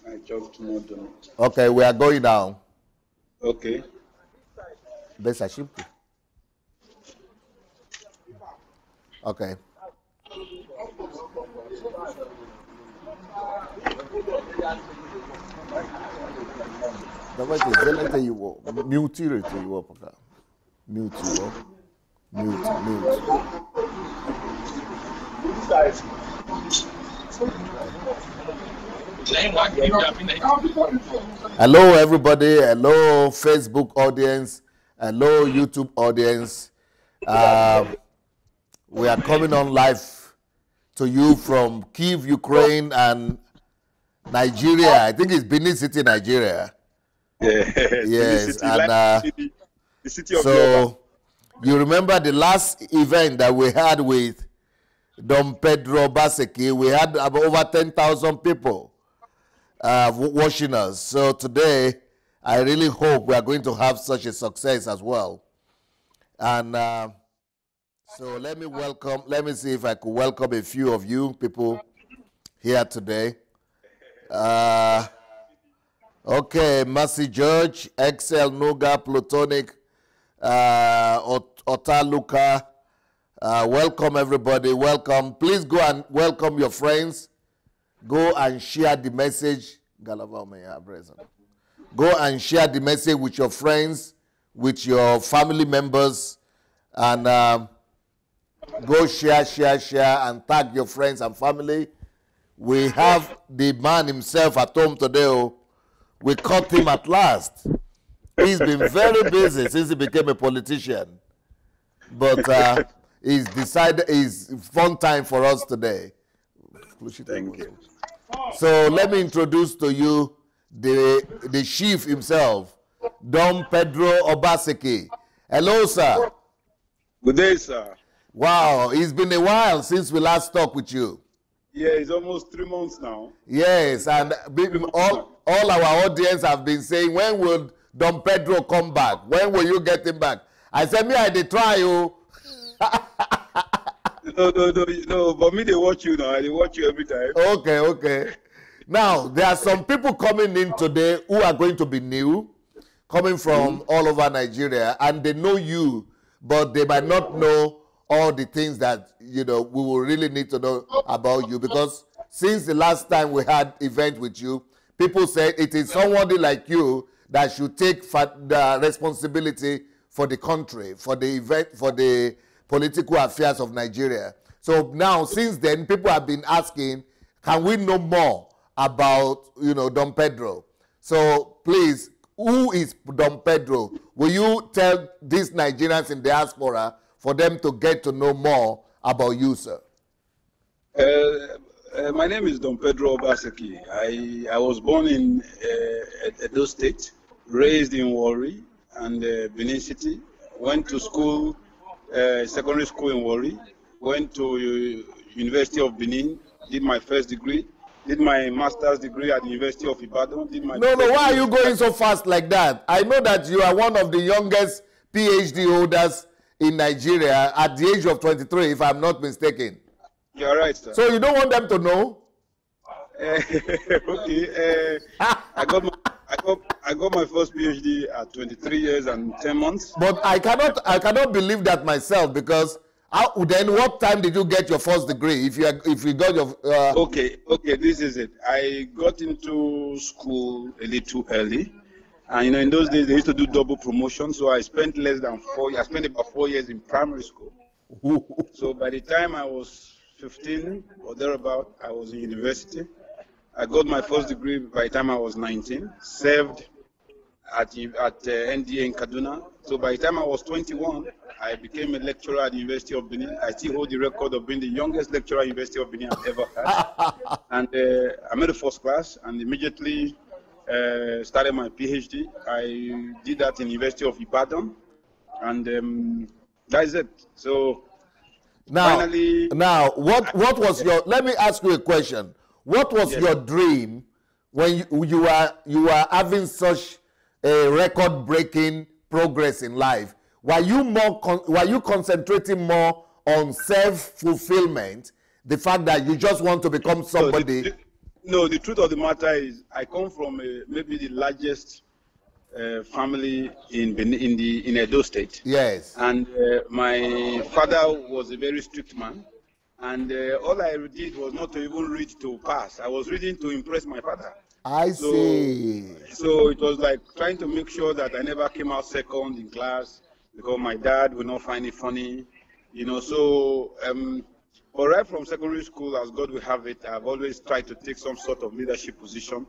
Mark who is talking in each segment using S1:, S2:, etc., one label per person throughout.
S1: I dropped more than.
S2: Okay, we are going down.
S1: Okay.
S2: Besa shimpi. Okay. Давайте сделайте его, мьютируйте его пока. Mute его. Mute. Hello, everybody. Hello, Facebook audience. Hello, YouTube audience. We are coming on live to you from Kyiv, Ukraine, and Nigeria. I think it's Benin City, Nigeria. Yes,
S1: City,
S2: and
S1: the city of
S2: so you remember the last event that we had with Don Pedro Baseki? We had about over 10,000 people watching us. So today, I really hope we are going to have such a success as well. And so let me see if I could welcome a few of you people here today. Okay, Mercy George, Excel, Noga, Plutonic, Otaluka. Welcome, everybody. Welcome. Please go and welcome your friends. Go and share the message. Go and share the message with your friends, with your family members, and go share, and tag your friends and family. We have the man himself at home today. We caught him at last. He's been very busy since he became a politician. But he's decided it's fun time for us today.
S1: Thank you.
S2: So let me introduce to you the chief himself, Don Pedro Obaseki. Hello, sir.
S1: Good day, sir.
S2: Wow, it's been a while since we last talked with you.
S1: Yeah, it's almost 3 months now.
S2: Yes, and all our audience have been saying, when will Don Pedro come back? When will you get him back? I said, me, I did try you.
S1: No, but me, they watch you now. They watch you every time.
S2: Okay. Now, there are some people coming in today who are going to be new, coming from all over Nigeria, and they know you, but they might not know all the things that, we will really need to know about you, because since the last time we had event with you, people said it is somebody like you that should take the responsibility for the country, for the event, for the political affairs of Nigeria. So now, since then, people have been asking, can we know more about, Don Pedro? So please, who is Don Pedro? Will you tell these Nigerians in diaspora for them to get to know more about you, sir?
S1: My name is Don Pedro Obaseki. I was born in Edo State, raised in Warri and Benin City. Went to school, secondary school in Warri. Went to University of Benin. Did my first degree. Did my master's degree at the University of Ibadan. Did my
S2: why are you going so fast like that? I know that you are one of the youngest PhD holders in Nigeria at the age of 23, if I'm not mistaken.
S1: You're right, sir.
S2: So you don't want them to know?
S1: Okay. I got my first PhD at 23 years and 10 months.
S2: But I cannot believe that myself, because then what time did you get your first degree? If you got your
S1: Okay, this is it. I got into school a little early. And in those days they used to do double promotion, so I spent less than 4 years. I spent about 4 years in primary school. So by the time I was 15 or thereabout, I was in university. I got my first degree by the time I was 19. Served at NDA in Kaduna. So by the time I was 21, I became a lecturer at the University of Benin. I still hold the record of being the youngest lecturer at the University of Benin I've ever had. And I made a first class and immediately started my PhD. I did that in the University of Ibadan, and that's it. So finally,
S2: what was your? Let me ask you a question. What was your dream when you were having such a record-breaking progress in life? Were you concentrating more on self-fulfillment, the fact that you just want to become somebody?
S1: No, the truth of the matter is, I come from maybe the largest family in Edo State.
S2: Yes.
S1: And my father was a very strict man. And all I did was not to even read to pass. I was reading to impress my father.
S2: I see.
S1: So it was like trying to make sure that I never came out second in class because my dad would not find it funny, you know. So, but right from secondary school, as God will have it, I've always tried to take some sort of leadership position.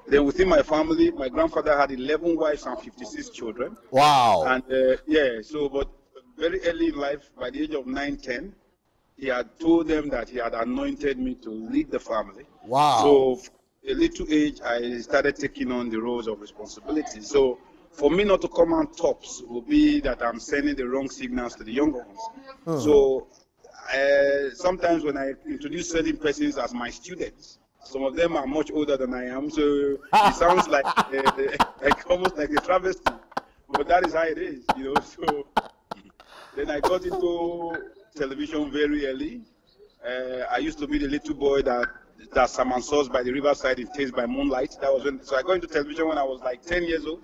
S1: Then within my family, my grandfather had 11 wives and 56 children.
S2: Wow.
S1: And yeah, so, but very early in life, by the age of 9, 10, he had told them that he had anointed me to lead the family.
S2: Wow.
S1: So at a little age, I started taking on the roles of responsibility. So for me not to come on tops would be that I'm sending the wrong signals to the younger ones. So sometimes when I introduce certain persons as my students, some of them are much older than I am, so it sounds like almost like a travesty. But that is how it is, you know. So then I got into television very early. I used to be the little boy that salmon sauce by the riverside in Taste by Moonlight. That was when. So I got into television when I was like 10 years old.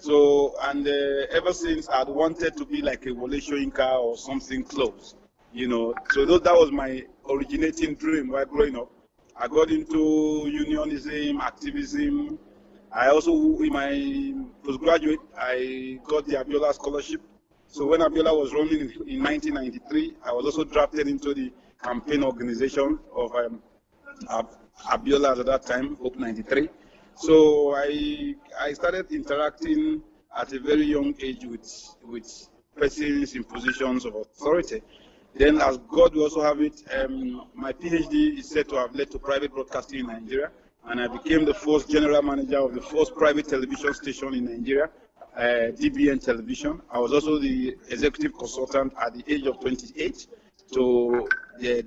S1: So and ever since I'd wanted to be like a Wole Soyinka or something close, you know. So that was my originating dream while growing up. I got into unionism, activism. I also, in my postgraduate, I got the Abiola Scholarship. So when Abiola was running in 1993, I was also drafted into the campaign organization of Abiola at that time, Hope 93. So I started interacting at a very young age with persons in positions of authority. Then, as God will also have it, my PhD is said to have led to private broadcasting in Nigeria, and I became the first general manager of the first private television station in Nigeria, DBN Television. I was also the executive consultant at the age of 28 to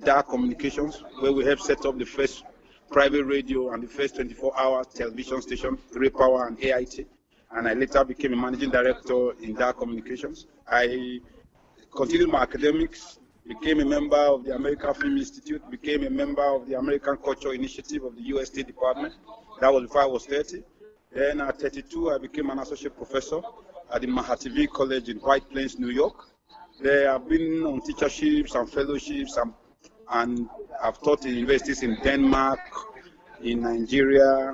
S1: Dark Communications, where we helped set up the first private radio and the first 24-hour television station, Ray Power and AIT. And I later became a managing director in Dark Communications. I continued my academics, became a member of the American Film Institute, became a member of the American Culture Initiative of the U.S. State Department. That was before I was 30. Then at 32, I became an associate professor at the Mahativy College in White Plains, New York. There I've been on teacherships and fellowships, and I've taught in universities in Denmark, in Nigeria,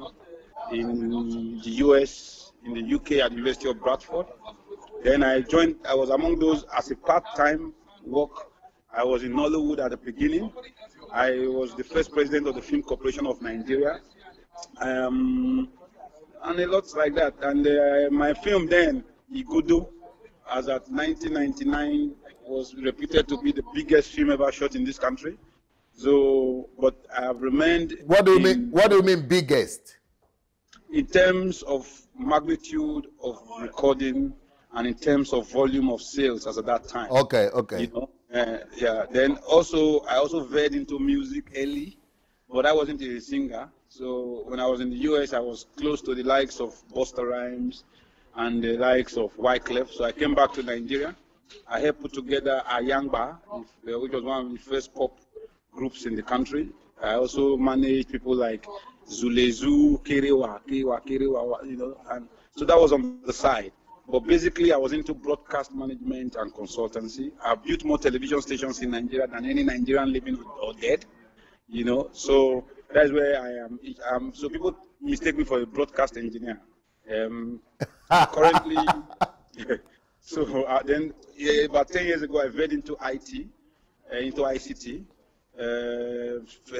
S1: in the US, in the UK at the University of Bradford. Then I was among those as a part-time work. I was in Nollywood at the beginning. I was the first president of the Film Corporation of Nigeria. And a lot like that. And my film then, Igudu, as at 1999, was reputed to be the biggest film ever shot in this country. So, but I have remained.
S2: What do you mean? What do you mean biggest?
S1: In terms of magnitude of recording and in terms of volume of sales as at that time.
S2: Okay, okay.
S1: You know, yeah. Then also, I also veered into music early, but I wasn't a singer. So when I was in the US, I was close to the likes of Busta Rhymes and the likes of Wyclef. So I came back to Nigeria. I helped put together Ayangba, which was one of the first pop groups in the country. I also managed people like Zulezu, Kerewa, you know, and so that was on the side. But basically, I was into broadcast management and consultancy. I built more television stations in Nigeria than any Nigerian living or dead, you know. So that's where I am. So people mistake me for a broadcast engineer. Currently, so then about 10 years ago, I veered into IT, into ICT.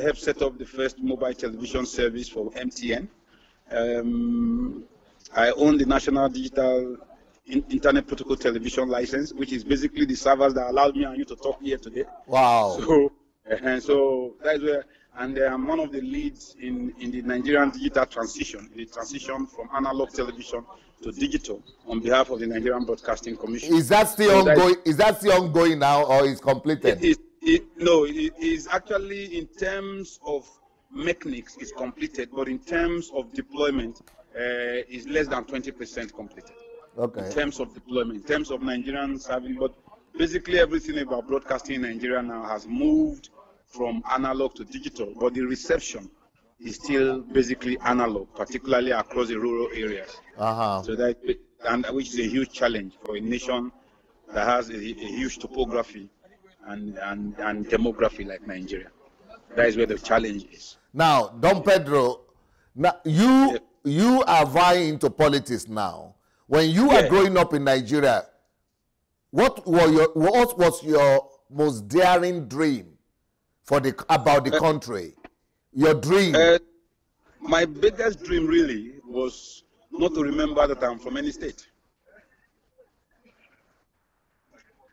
S1: Helped set up the first mobile television service for MTN. I own the National Digital Internet Protocol Television license, which is basically the servers that allowed me and you to talk here today.
S2: Wow.
S1: So that's where, and I'm one of the leads in the Nigerian digital transition, the transition from analog television to digital on behalf of the Nigerian Broadcasting Commission.
S2: Is that still ongoing? Is that still ongoing now, or is completed?
S1: No, it is actually, in terms of mechanics, it's completed, but in terms of deployment, is less than 20% completed.
S2: Okay.
S1: In terms of deployment, in terms of Nigerians having, but basically everything about broadcasting in Nigeria now has moved from analog to digital, but the reception is still basically analog, particularly across the rural areas. So that, and which is a huge challenge for a nation that has a huge topography and demography like Nigeria. That is where the challenge is.
S2: Now, Don Pedro, now you are vying into politics now. When you were growing up in Nigeria, what was your most daring dream about the country? Your dream?
S1: My biggest dream really was not to remember that I'm from any state.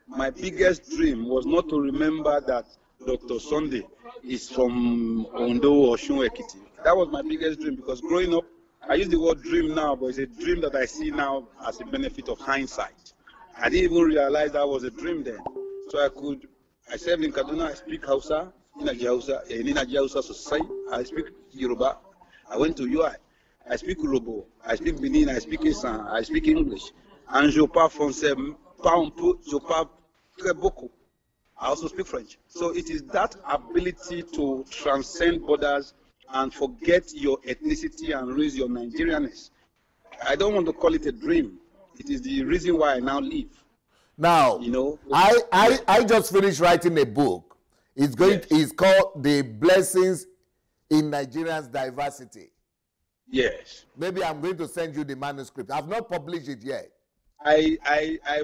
S1: My biggest dream was not to remember that Dr. Sunday is from Ondo or Osun Ekiti. That was my biggest dream, because growing up, I use the word dream now, but it's a dream that I see now as a benefit of hindsight. I didn't even realize that was a dream then. So I served in Kaduna, I speak Hausa, in Nigeria Hausa society, I speak Yoruba. I went to UI, I speak Urobo, I speak Benin, I speak Isan, I speak English. And je parle français, pas un peu, je parle très beaucoup. I also speak French. So it is that ability to transcend borders and forget your ethnicity and raise your Nigerianness. I don't want to call it a dream. It is the reason why I now live.
S2: Now, you know, I just finished writing a book. It's called The Blessings in Nigeria's Diversity.
S1: Yes.
S2: Maybe I'm going to send you the manuscript. I've not published it yet.
S1: I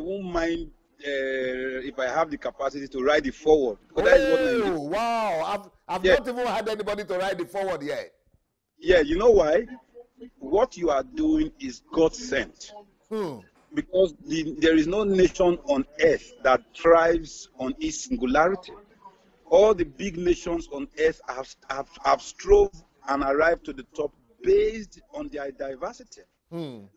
S1: won't mind if I have the capacity to write the forward.
S2: Oh, wow. I've not even had anybody to write the forward yet.
S1: Yeah, you know why? What you are doing is God sent. Because there is no nation on earth that thrives on its singularity. All the big nations on earth have strove and arrived to the top based on their diversity.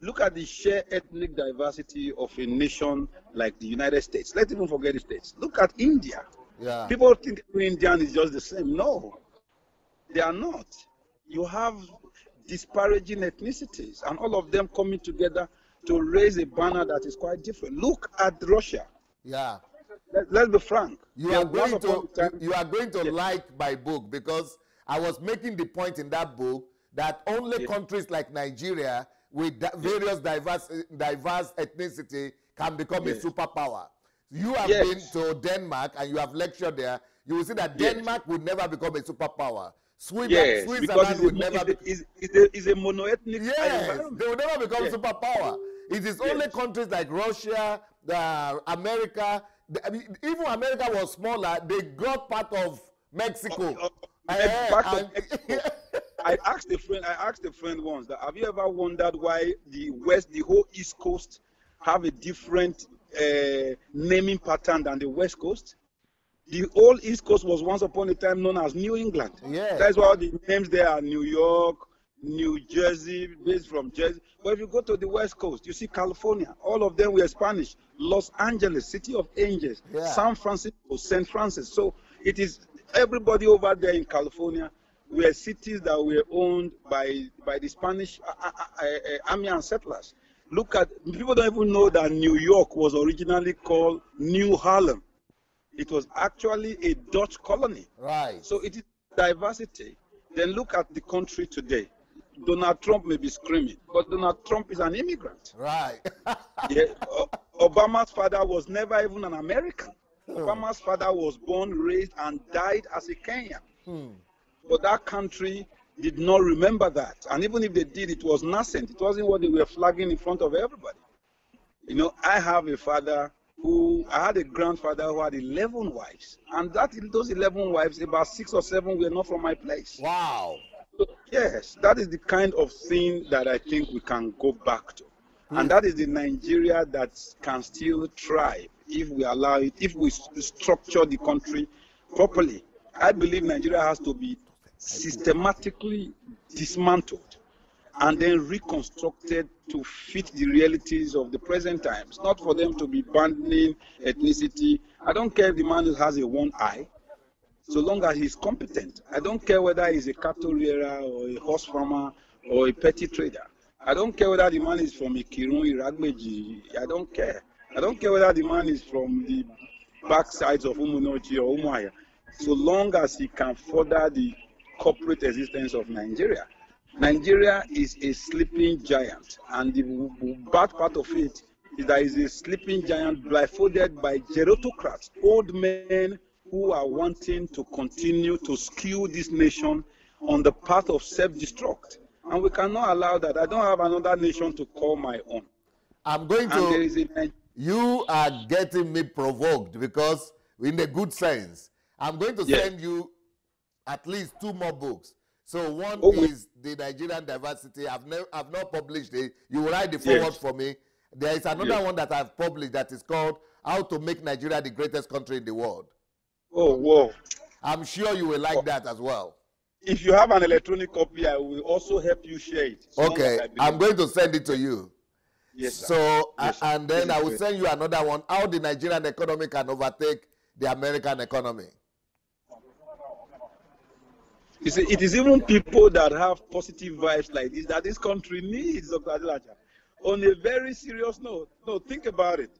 S1: Look at the sheer ethnic diversity of a nation like the United States. Let's even forget the States. Look at India.
S2: Yeah.
S1: People think Indian is just the same. No, they are not. You have disparaging ethnicities, and all of them coming together to raise a banner that is quite different. Look at Russia.
S2: Yeah.
S1: Let's be frank.
S2: You are going to like my book, because I was making the point in that book that only countries like Nigeria with various diverse ethnicity can become a superpower. You have been to Denmark and you have lectured there. You will see that Denmark would never become a superpower. Switzerland would never be.
S1: It's a monoethnic environment.
S2: They will never become superpower. It is only countries like Russia, America. Even America was smaller. They got part of Mexico.
S1: I asked a friend once that, have you ever wondered why the whole East Coast have a different naming pattern than the West Coast? The whole East Coast was once upon a time known as New England.
S2: Yeah.
S1: That's why the names there are New York, New Jersey, based from Jersey. But if you go to the West Coast, you see California. All of them were Spanish. Los Angeles, City of Angels, San Francisco, St. Francis. So it is everybody over there in California were cities that were owned by the Spanish army and settlers. Look at, people don't even know that New York was originally called New Harlem. It was actually a Dutch colony.
S2: Right.
S1: So it is diversity. Then look at the country today. Donald Trump may be screaming, but Donald Trump is an immigrant.
S2: Right.
S1: Obama's father was never even an American. Obama's father was born, raised, and died as a Kenyan. But that country did not remember that. And even if they did, it was nascent. It wasn't what they were flagging in front of everybody. You know, I have a father I had a grandfather who had 11 wives. And those 11 wives, about 6 or 7 were not from my place.
S2: Wow.
S1: So, yes, that is the kind of thing that I think we can go back to. And that is the Nigeria that can still thrive if we allow it, if we structure the country properly. I believe Nigeria has to be systematically dismantled and then reconstructed to fit the realities of the present times, not for them to be abandoning ethnicity. I don't care if the man has a one eye, so long as he's competent. I don't care whether he's a cattle rearer or a horse farmer or a petty trader. I don't care whether the man is from Ikirun, Iragbeji. I don't care. I don't care whether the man is from the backsides of Umunochi or Umuahia. So long as he can further the corporate existence of Nigeria. Nigeria is a sleeping giant, and the bad part of it is that it's a sleeping giant blindfolded by gerontocrats, old men who are wanting to continue to skew this nation on the path of self-destruct. And we cannot allow that. I don't have another nation to call my own.
S2: I'm going to... You are getting me provoked because, in a good sense, I'm going to send you at least 2 more books. So one is the Nigerian diversity. I've not published it. You will write the forward for me. There is another one that I've published that is called How to Make Nigeria the Greatest Country in the World.
S1: Oh, wow.
S2: I'm sure you will like that as well.
S1: If you have an electronic copy, I will also help you share it.
S2: Okay, I'm going to send it to you.
S1: Yes, sir.
S2: So, and then I will send you another one, How the Nigerian Economy Can Overtake the American Economy.
S1: You see, it is even people that have positive vibes like this that this country needs, Dr. Adelaja. On a very serious note, no, think about it.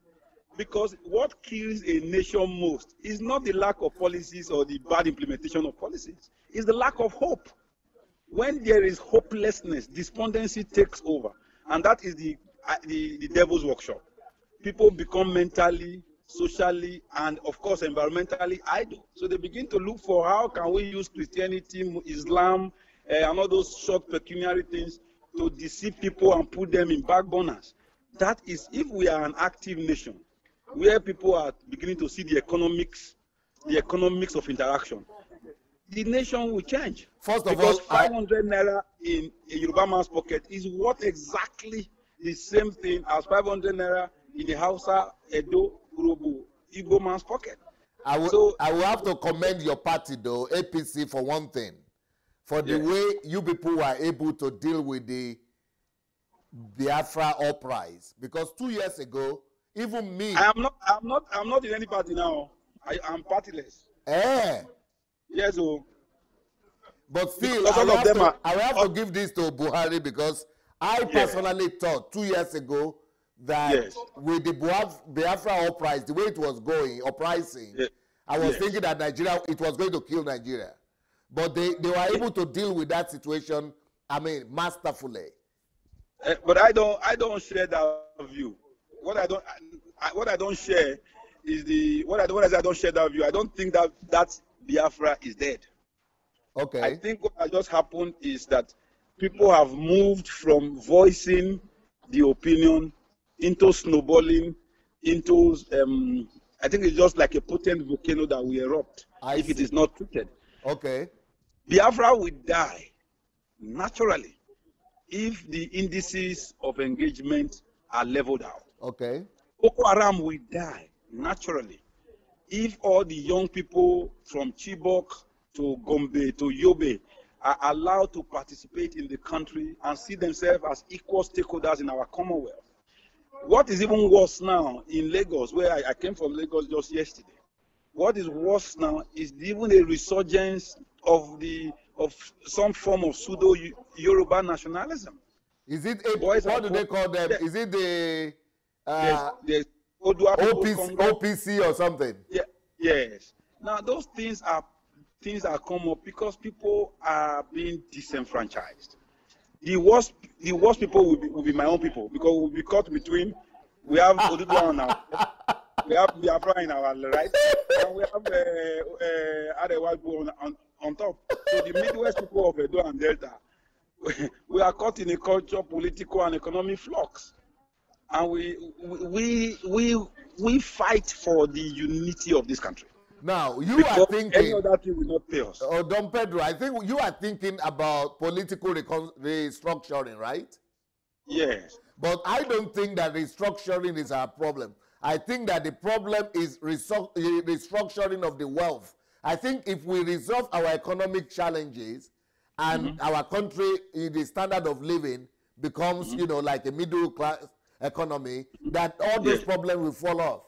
S1: Because what kills a nation most is not the lack of policies or the bad implementation of policies. It's the lack of hope. When there is hopelessness, despondency takes over. And that is the devil's workshop. People become mentally, socially, and of course environmentally idle. So they begin to look for how can we use Christianity, Islam, and all those short pecuniary things to deceive people and put them in backburners. That is, if we are an active nation, where people are beginning to see the economics of interaction, the nation will change.
S2: First of
S1: because
S2: all,
S1: 500 naira in a Yoruba man's pocket is worth exactly the same thing as 500 naira in the Hausa, Edo, Urobo, Igbo man's pocket.
S2: I will have to commend your party, though, APC, for one thing, for the way you people were able to deal with the Biafra uprise. Because 2 years ago, even me,
S1: I'm not in any party now. I am partyless. Yes, oh.
S2: But still, I will have to give this to Buhari because I personally thought 2 years ago that with the Biafra uprising, the way it was going, uprising, I was thinking that Nigeria, it was going to kill Nigeria. But they were able to deal with that situation, I mean, masterfully.
S1: But I don't share that view. What I don't share is I don't share that view. I don't think that Biafra is dead.
S2: Okay.
S1: I think what has just happened is that people have moved from voicing the opinion into snowballing, into I think it's just like a potent volcano that will erupt if it is not treated.
S2: Okay.
S1: Biafra will die naturally if the indices of engagement are leveled out.
S2: Okay.
S1: Boko Haram will die naturally if all the young people from Chibok to Gombe to Yobe are allowed to participate in the country and see themselves as equal stakeholders in our Commonwealth. What is even worse now in Lagos, where I came from Lagos just yesterday, what is worse now is even a resurgence of some form of pseudo Yoruba nationalism.
S2: Is it what do they call them? Is it the OPC or something?
S1: Yes. Now those things are come up because people are being disenfranchised. The worst people will be my own people because we'll be caught between. We have Oduduwa on our left, we have Biafra in our right, and we have Arewa on top. So the Midwest people of Edo and Delta, we are caught in a culture, political, and economic flux, and we fight for the unity of this country.
S2: Now, you are thinking...
S1: any other thing will not pay us.
S2: Oh, Don Pedro, I think you are thinking about political restructuring, right?
S1: Yes.
S2: But I don't think that restructuring is our problem. I think that the problem is restructuring of the wealth. I think if we resolve our economic challenges and our country, the standard of living becomes, like a middle class economy, that all those problems will fall off.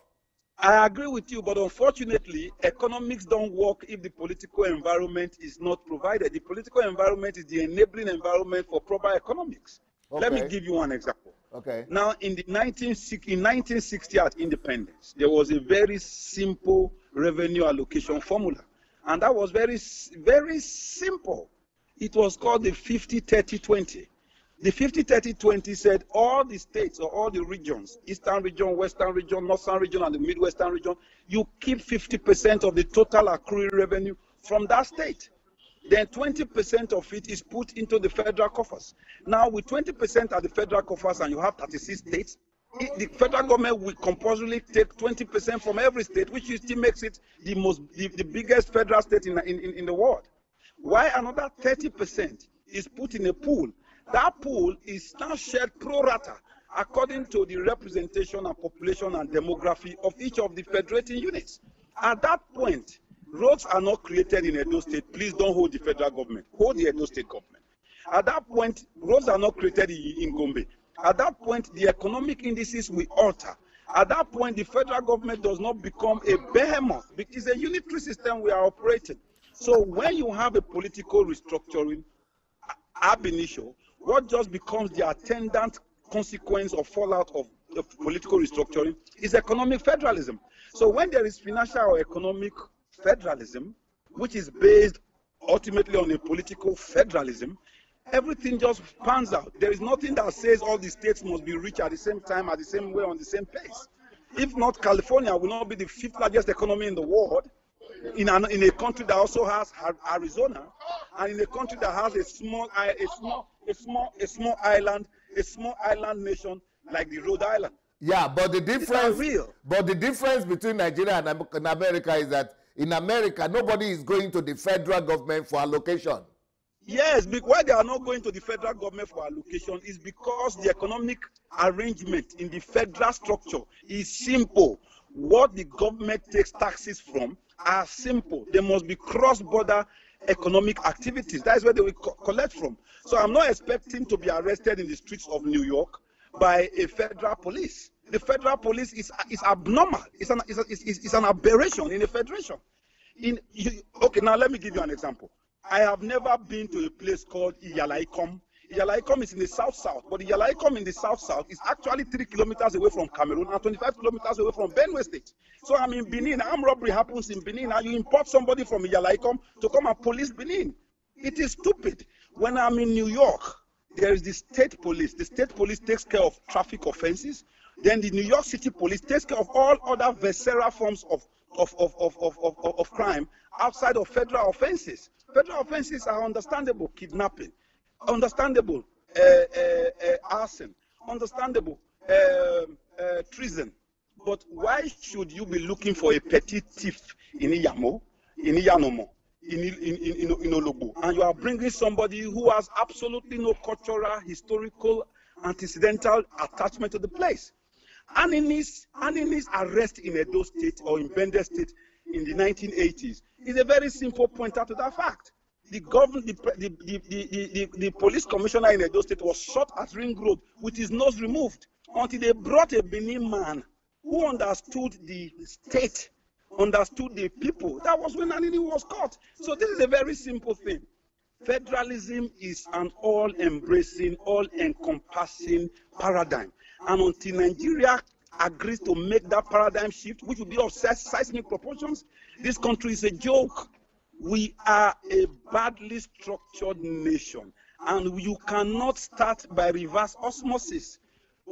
S1: I agree with you, but unfortunately, economics don't work if the political environment is not provided. The political environment is the enabling environment for proper economics. Okay. Let me give you one example.
S2: Okay.
S1: Now, in 1960 at independence, there was a very simple revenue allocation formula. And that was very, very simple. It was called the 50-30-20. The 50-30-20 said all the states or all the regions, Eastern region, Western region, Northern region, and the Midwestern region, you keep 50% of the total accruing revenue from that state. Then 20% of it is put into the federal coffers. Now, with 20% at the federal coffers and you have 36 states, the federal government will compulsorily take 20% from every state, which still makes it the biggest federal state in the world. Why another 30% is put in a pool? That pool is now shared pro rata according to the representation and population and demography of each of the federating units. At that point, roads are not created in Edo State. Please don't hold the federal government. Hold the Edo State government. At that point, roads are not created in Gombe. At that point, the economic indices will alter. At that point, the federal government does not become a behemoth. It's a unitary system we are operating. So when you have a political restructuring ab initio, what just becomes the attendant consequence or fallout of the political restructuring is economic federalism. So when there is financial or economic federalism, which is based ultimately on a political federalism, everything just pans out. There is nothing that says all the states must be rich at the same time, at the same way, on the same pace. If not, California will not be the 5th largest economy in the world, in a country that also has Arizona, and in a country that has a small island nation like the Rhode Island.
S2: Yeah, but the difference between Nigeria and America is that in America, nobody is going to the federal government for allocation.
S1: Yes, why they are not going to the federal government for allocation is because the economic arrangement in the federal structure is simple. What the government takes taxes from are simple. They must be cross-border economic activities. That is where they will collect from. So I'm not expecting to be arrested in the streets of New York by a federal police. The federal police is abnormal. It's an aberration in a federation. Okay, now let me give you an example. I have never been to a place called Iyalaikom. Iyalaikom is in the south-south, but Iyalaikom in the south-south is actually 3 kilometers away from Cameroon and 25 kilometers away from Benue State. So I'm in Benin. Armed robbery happens in Benin, and you import somebody from Iyalaikom to come and police Benin. It is stupid. When I'm in New York, there is the state police. The state police takes care of traffic offenses. Then the New York City police takes care of all other visceral forms of crime outside of federal offenses. Federal offenses are understandable: kidnapping, understandable arson, understandable treason. But why should you be looking for a petty thief in Iyamo, in Iyanomo, in Ologbo, and you are bringing somebody who has absolutely no cultural, historical, antecedental attachment to the place? And in his arrest in Edo State or in Bende State in the 1980s is a very simple pointer to that fact. The police commissioner in Edo State was shot at Ring Road with his nose removed until they brought a Benin man who understood the state, understood the people. That was when Anini was caught. So this is a very simple thing. Federalism is an all-embracing, all-encompassing paradigm. And until Nigeria agrees to make that paradigm shift, which will be of seismic proportions, this country is a joke. We are a badly structured nation, and you cannot start by reverse osmosis.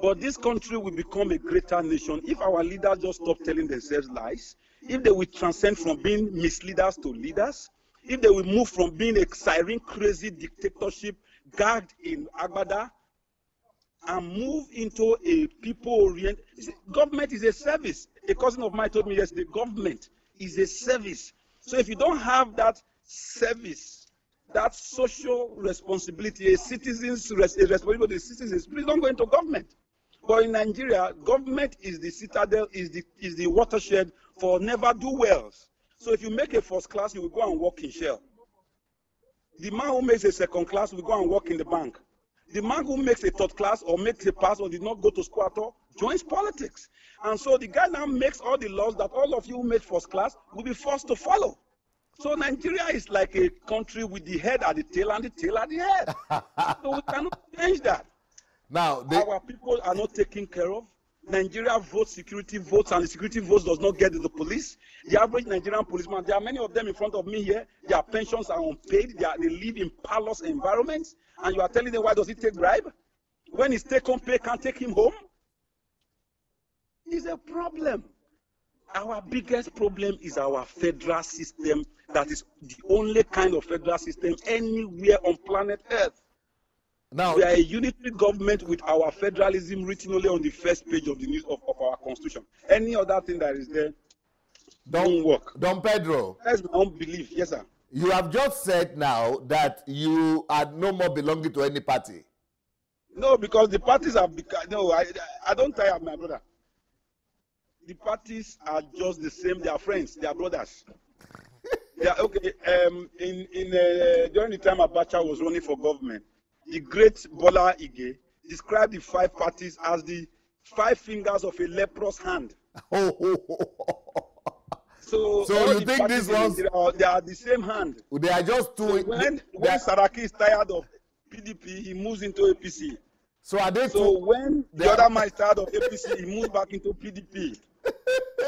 S1: But this country will become a greater nation if our leaders just stop telling themselves lies, if they will transcend from being misleaders to leaders, if they will move from being a siren crazy dictatorship gagged in Agbada and move into a people-oriented. Government is a service. A cousin of mine told me yesterday, government is a service. So if you don't have that service, that social responsibility, a responsibility to the citizens, please don't go into government. But in Nigeria, government is the citadel, is the watershed for never-do-wells. So if you make a first class, you will go and work in Shell. The man who makes a second class will go and work in the bank. The man who makes a third class or makes a pass or did not go to school at all joins politics. And so the guy now makes all the laws that all of you who made first class will be forced to follow. So Nigeria is like a country with the head at the tail and the tail at the head. So we cannot change that.
S2: Now,
S1: our people are not taken care of. Nigeria votes security votes, and the security votes does not get to the police. The average Nigerian policeman, there are many of them in front of me here, their pensions are unpaid, they live in parlous environments, and you are telling them, why does he take bribe? When his take-home pay can't take him home? It's a problem. Our biggest problem is our federal system. That is the only kind of federal system anywhere on planet Earth. Now, we are a unitary government with our federalism written only on the first page of the news of our constitution. Any other thing that is there don't work.
S2: Don Pedro.
S1: That's my own belief. Yes, sir.
S2: You have just said now that you are no more belonging to any party.
S1: No, because the parties have become, no, I don't tire of my brother. The parties are just the same. They are friends. They are brothers. They are, okay. During the time Abacha was running for government, the great Bola Ige described the 5 parties as the 5 fingers of a leprous hand. So
S2: you think these ones
S1: they are the same hand?
S2: They are just two.
S1: So when Saraki is tired of PDP, he moves into APC.
S2: So are they?
S1: So when the other man is tired of APC, he moves back into PDP.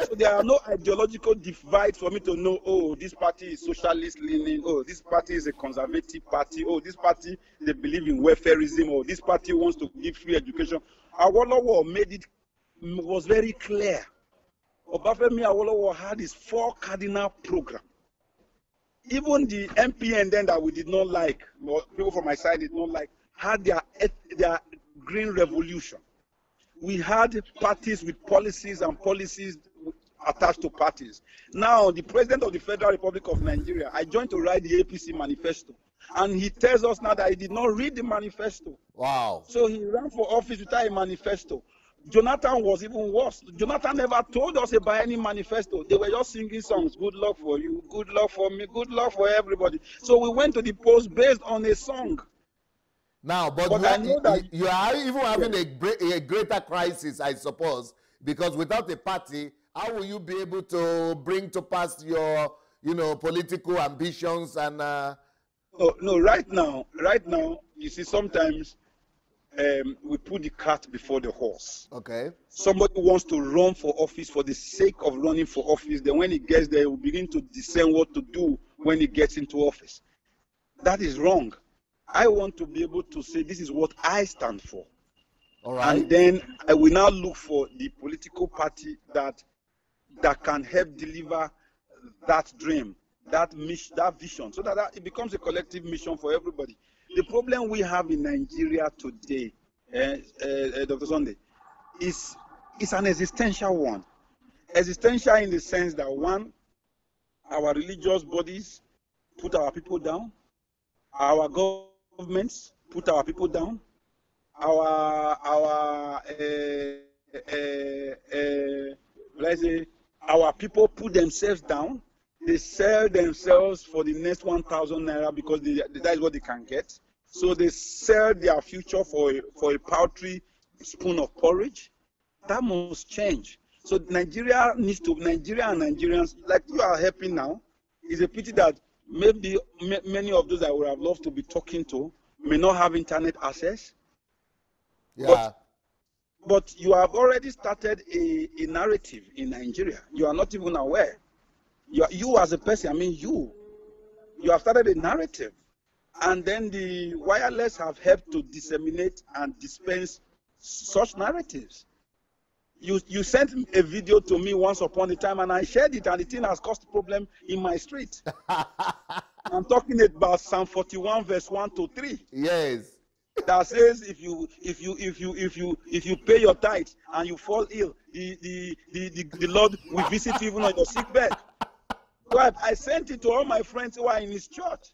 S1: So there are no ideological divides for me to know, oh, this party is socialist leaning, oh, this party is a conservative party, oh, this party, they believe in welfareism, oh, this party wants to give free education. Awolowo was very clear. Obafemi Awolowo had his 4 cardinal program. Even the MPN then that we did not like, people from my side did not like, had their green revolution. We had parties with policies and policies attached to parties. Now, the president of the Federal Republic of Nigeria, I joined to write the APC manifesto. And he tells us now that he did not read the manifesto.
S2: Wow.
S1: So he ran for office without a manifesto. Jonathan was even worse. Jonathan never told us about any manifesto. They were just singing songs. Good luck for you, good luck for me, good luck for everybody. So we went to the polls based on a song.
S2: Now, but I know that you are even having a greater crisis, I suppose, because without a party, how will you be able to bring to pass your, political ambitions and?
S1: No, right now, you see, sometimes we put the cart before the horse.
S2: Okay.
S1: Somebody wants to run for office for the sake of running for office. Then when he gets there, he will begin to discern what to do when he gets into office. That is wrong. I want to be able to say this is what I stand for.
S2: All right.
S1: And then I will now look for the political party that can help deliver that dream, that vision, so that it becomes a collective mission for everybody. The problem we have in Nigeria today, Dr. Sunday, is an existential one. Existential in the sense that, one, our religious bodies put our people down, our governments put our people down, our people put themselves down. They sell themselves for the next 1,000 naira because that is what they can get. So they sell their future for a paltry spoon of porridge. That must change. So Nigeria and Nigerians, like you are helping now, it's a pity that maybe many of those I would have loved to be talking to may not have internet access.
S2: Yeah.
S1: But you have already started a narrative in Nigeria. You are not even aware. You as a person, you have started a narrative. And then the wireless have helped to disseminate and dispense such narratives. You sent a video to me once upon a time, and I shared it, and the thing has caused a problem in my street. I'm talking about Psalm 41, verse 1 to 3.
S2: Yes.
S1: That says if you pay your tithe and you fall ill, the Lord will visit you even on your sick bed. But I sent it to all my friends who are in his church.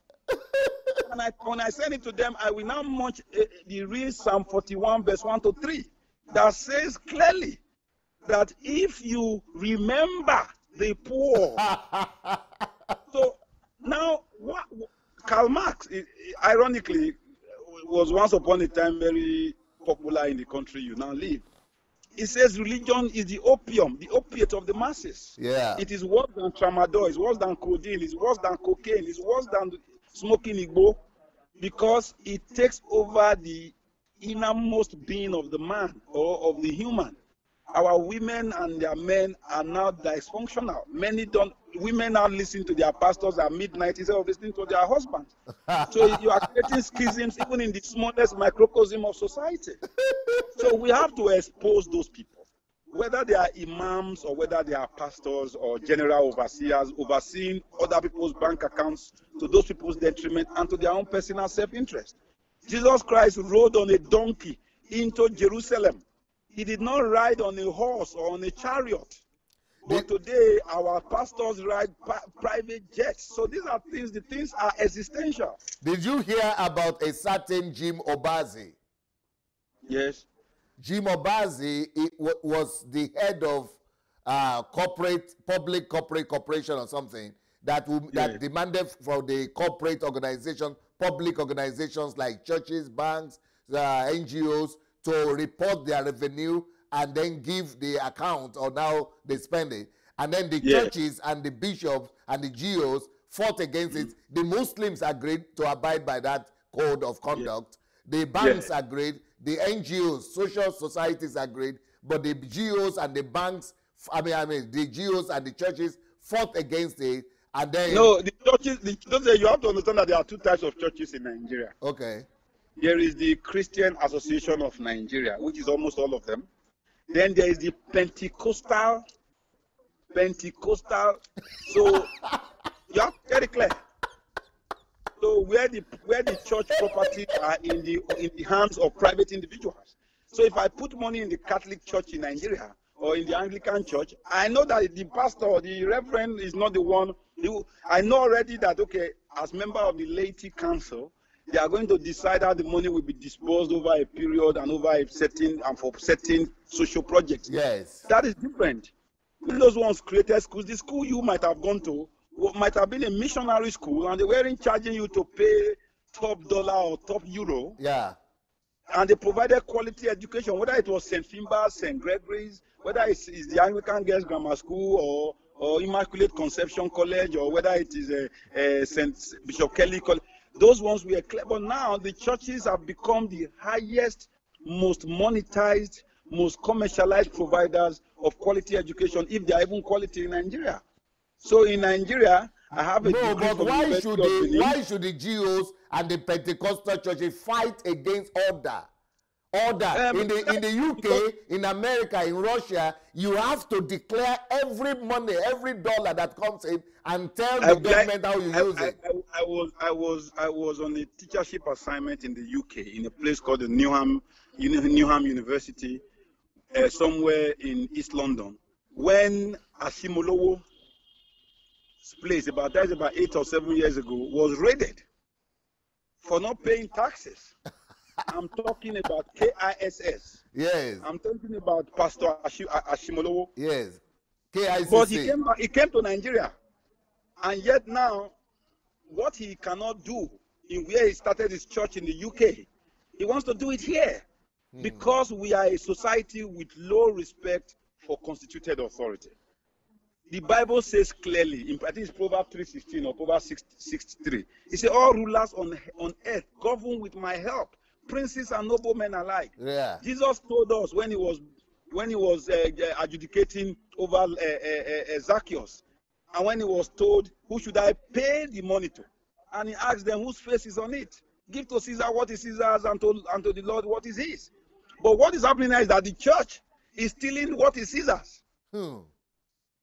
S1: And when I send it to them, I will now munch the real Psalm 41, verse 1 to 3, that says clearly that if you remember the poor. So now, Karl Marx, ironically, was once upon a time very popular in the country you now live. He says religion is the opium, the opiate of the masses.
S2: Yeah.
S1: It is worse than tramadol, it's worse than codeine, it's worse than cocaine, it's worse than smoking igbo, because it takes over the innermost being of the man or of the human. Our women and their men are now dysfunctional. Women now listen to their pastors at midnight instead of listening to their husbands. So you are creating schisms even in the smallest microcosm of society. So we have to expose those people, whether they are imams or whether they are pastors or general overseers, overseeing other people's bank accounts to those people's detriment and to their own personal self-interest. Jesus Christ rode on a donkey into Jerusalem. He did not ride on a horse or on a chariot. But today, our pastors ride private jets. So these are things, the things are existential.
S2: Did you hear about a certain Jim Obazi?
S1: Yes.
S2: Jim Obazi was the head of public corporate corporation or something that demanded for the corporate organization, public organizations like churches, banks, NGOs, to report their revenue and then give the account or now they spend it. And then the churches and the bishops and the GOs fought against it. The Muslims agreed to abide by that code of conduct. The banks agreed. The NGOs, social societies agreed. But the GOs and the banks, the GOs and the churches fought against it. And then...
S1: No, the churches, you have to understand that there are two types of churches in Nigeria.
S2: Okay.
S1: There is the Christian Association of Nigeria, which is almost all of them. Then there is the Pentecostal. So you have to very clear. So where the church property are in the hands of private individuals. So if I put money in the Catholic Church in Nigeria or in the Anglican Church, I know that the pastor or the reverend is not the one. I know already that, okay, as member of the laity council, they are going to decide how the money will be disposed over a period and over a certain and for certain social projects.
S2: Yes.
S1: That is different. Those ones created schools. The school you might have gone to might have been a missionary school, and they weren't charging you to pay top dollar or top euro.
S2: Yeah.
S1: And they provided quality education, whether it was St. Finbar's, St. Gregory's, whether it's the Anglican Girls Grammar School or Immaculate Conception College, or whether it is St. Bishop Kelly College. Those ones were clear, but now the churches have become the highest, most monetized, most commercialized providers of quality education, if they are even quality in Nigeria. So in Nigeria, I have a
S2: no, but why should the GOs and the Pentecostal churches fight against order? In the UK, in America, in Russia, you have to declare every money, every dollar that comes in, and tell the government how you use it.
S1: I was on a teachership assignment in the UK in a place called the Newham University, somewhere in East London, when Ashimolowo's place, about 8 or 7 years ago, was raided for not paying taxes. I'm talking about KISS.
S2: Yes.
S1: I'm talking about Pastor Ashimolowo.
S2: Yes. KISS.
S1: But he came to Nigeria, and yet now, what he cannot do in where he started his church in the UK, he wants to do it here, because we are a society with low respect for constituted authority. The Bible says clearly, I think it's Proverbs 3:16 or Proverbs 6:63. It says, "All rulers on earth govern with my help, princes and noblemen alike."
S2: Yeah.
S1: Jesus told us when he was adjudicating over Zacchaeus, and when he was told, "Who should I pay the money to?" and he asked them, "Whose face is on it? Give to Caesar what is Caesar's, and to the Lord what is his." But what is happening now is that the church is stealing what is Caesar's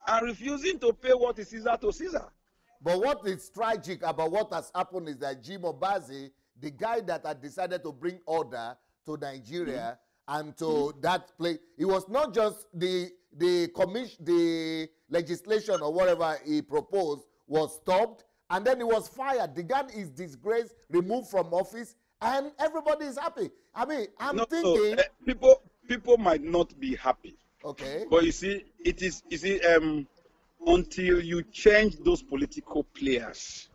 S1: and refusing to pay what is Caesar to Caesar.
S2: But what is tragic about what has happened is that Jim Obazi, the guy that had decided to bring order to Nigeria and to that place, it was not just the legislation or whatever he proposed was stopped, and then he was fired. The guy is disgraced, removed from office, and everybody is happy. I mean, I'm thinking...
S1: people might not be happy.
S2: Okay.
S1: But you see, until you change those political players,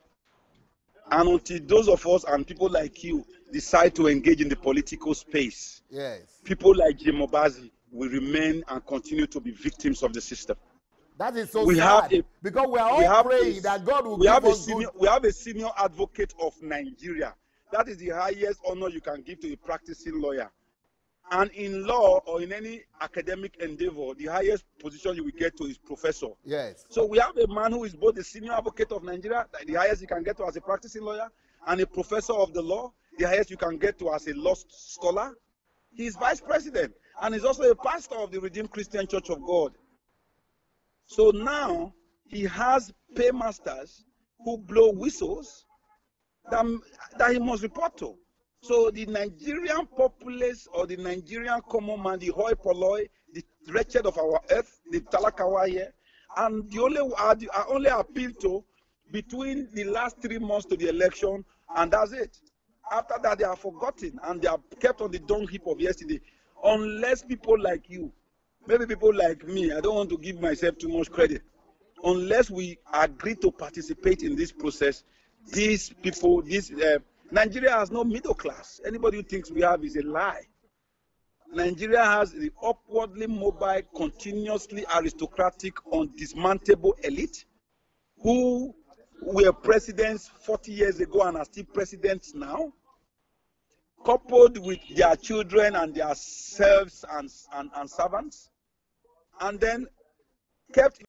S1: and until those of us and people like you decide to engage in the political space,
S2: yes, people
S1: like Jim Obazi will remain and continue to be victims of the system.
S2: That is so sad, because we are all praying that God will give us good.
S1: We have a senior advocate of Nigeria. That is the highest honor you can give to a practicing lawyer. And in law or in any academic endeavor, the highest position you will get to is professor.
S2: Yes.
S1: So we have a man who is both the senior advocate of Nigeria, the highest you can get to as a practicing lawyer, and a professor of the law, the highest you can get to as a law scholar. He is vice president, and he's also a pastor of the Redeemed Christian Church of God. So now he has paymasters who blow whistles that he must report to. So the Nigerian populace or the Nigerian common man, the hoi polloi, the wretched of our earth, the talakawa here, and I only appeal to between the last 3 months to the election, and that's it. After that, they are forgotten and they are kept on the dung heap of yesterday. Unless people like you, maybe people like me, I don't want to give myself too much credit, unless we agree to participate in this process, these people, Nigeria has no middle class. Anybody who thinks we have is a lie. Nigeria has the upwardly mobile, continuously aristocratic, undismantleable elite who were presidents 40 years ago and are still presidents now, coupled with their children and their serfs and servants, and then kept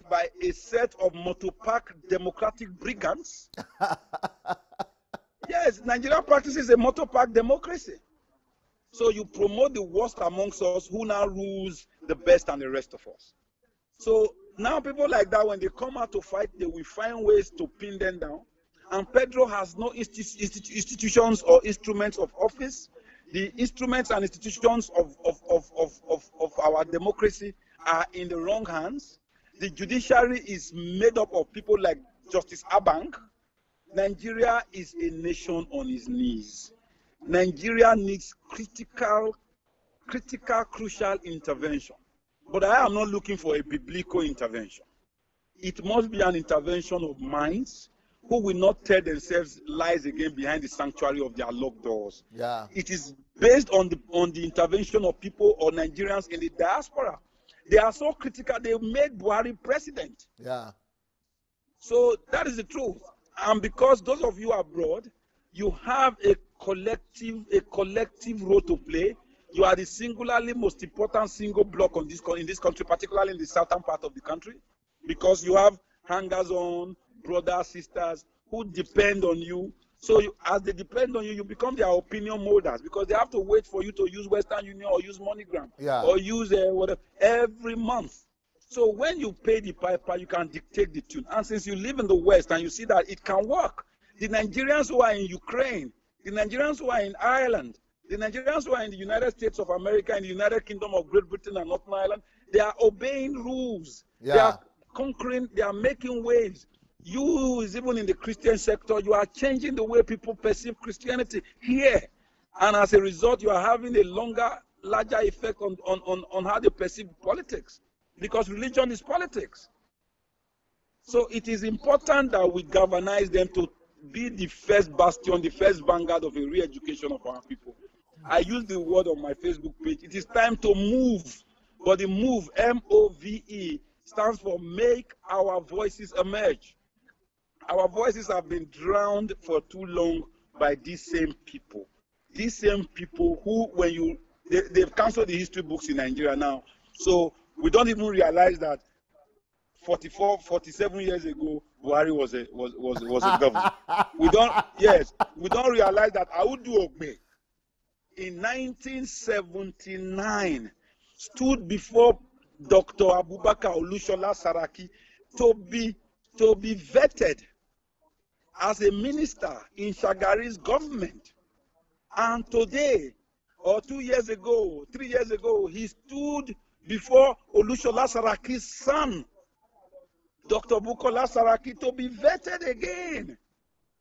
S1: by a set of motopark democratic brigands. Yes, Nigeria practices a motopark democracy. So you promote the worst amongst us who now rules the best and the rest of us. So now people like that, when they come out to fight, they will find ways to pin them down. And Pedro has no institutions or instruments of office. The instruments and institutions of our democracy are in the wrong hands. The judiciary is made up of people like Justice Abang. Nigeria is a nation on its knees. Nigeria needs critical, crucial intervention. But I am not looking for a biblical intervention. It must be an intervention of minds who will not tell themselves lies again behind the sanctuary of their locked doors.
S2: Yeah.
S1: It is based on the intervention of people or Nigerians in the diaspora. They are so critical, they made Buhari president.
S2: Yeah.
S1: So that is the truth. And because those of you abroad, you have a collective role to play. You are the singularly most important single block in this country, particularly in the southern part of the country, because you have hangers-on, brothers, sisters who depend on you. So as they depend on you, you become their opinion molders, because they have to wait for you to use Western Union or use MoneyGram,
S2: yeah,
S1: or use whatever every month. So when you pay the piper, you can dictate the tune. And since you live in the West and you see that it can work, the Nigerians who are in Ukraine, the Nigerians who are in Ireland, the Nigerians who are in the United States of America, in the United Kingdom of Great Britain and Northern Ireland, they are obeying rules.
S2: Yeah.
S1: They are conquering, they are making waves. You, even in the Christian sector, you are changing the way people perceive Christianity here. And as a result, you are having a larger effect on how they perceive politics. Because religion is politics. So it is important that we galvanize them to be the first bastion, the first vanguard of a re-education of our people. I use the word on my Facebook page. It is time to move. But the move, M-O-V-E, stands for make our voices emerge. Our voices have been drowned for too long by these same people. These same people who, they've canceled the history books in Nigeria now. So we don't even realize that 47 years ago, Buhari was a governor. We don't realize that Audu Ogbe in 1979 stood before Dr. Abubakar Olushola Saraki to be vetted as a minister in Shagari's government. And today, or 2 years ago, 3 years ago, he stood before Olushola Saraki's son, Dr. Bukola Saraki, to be vetted again.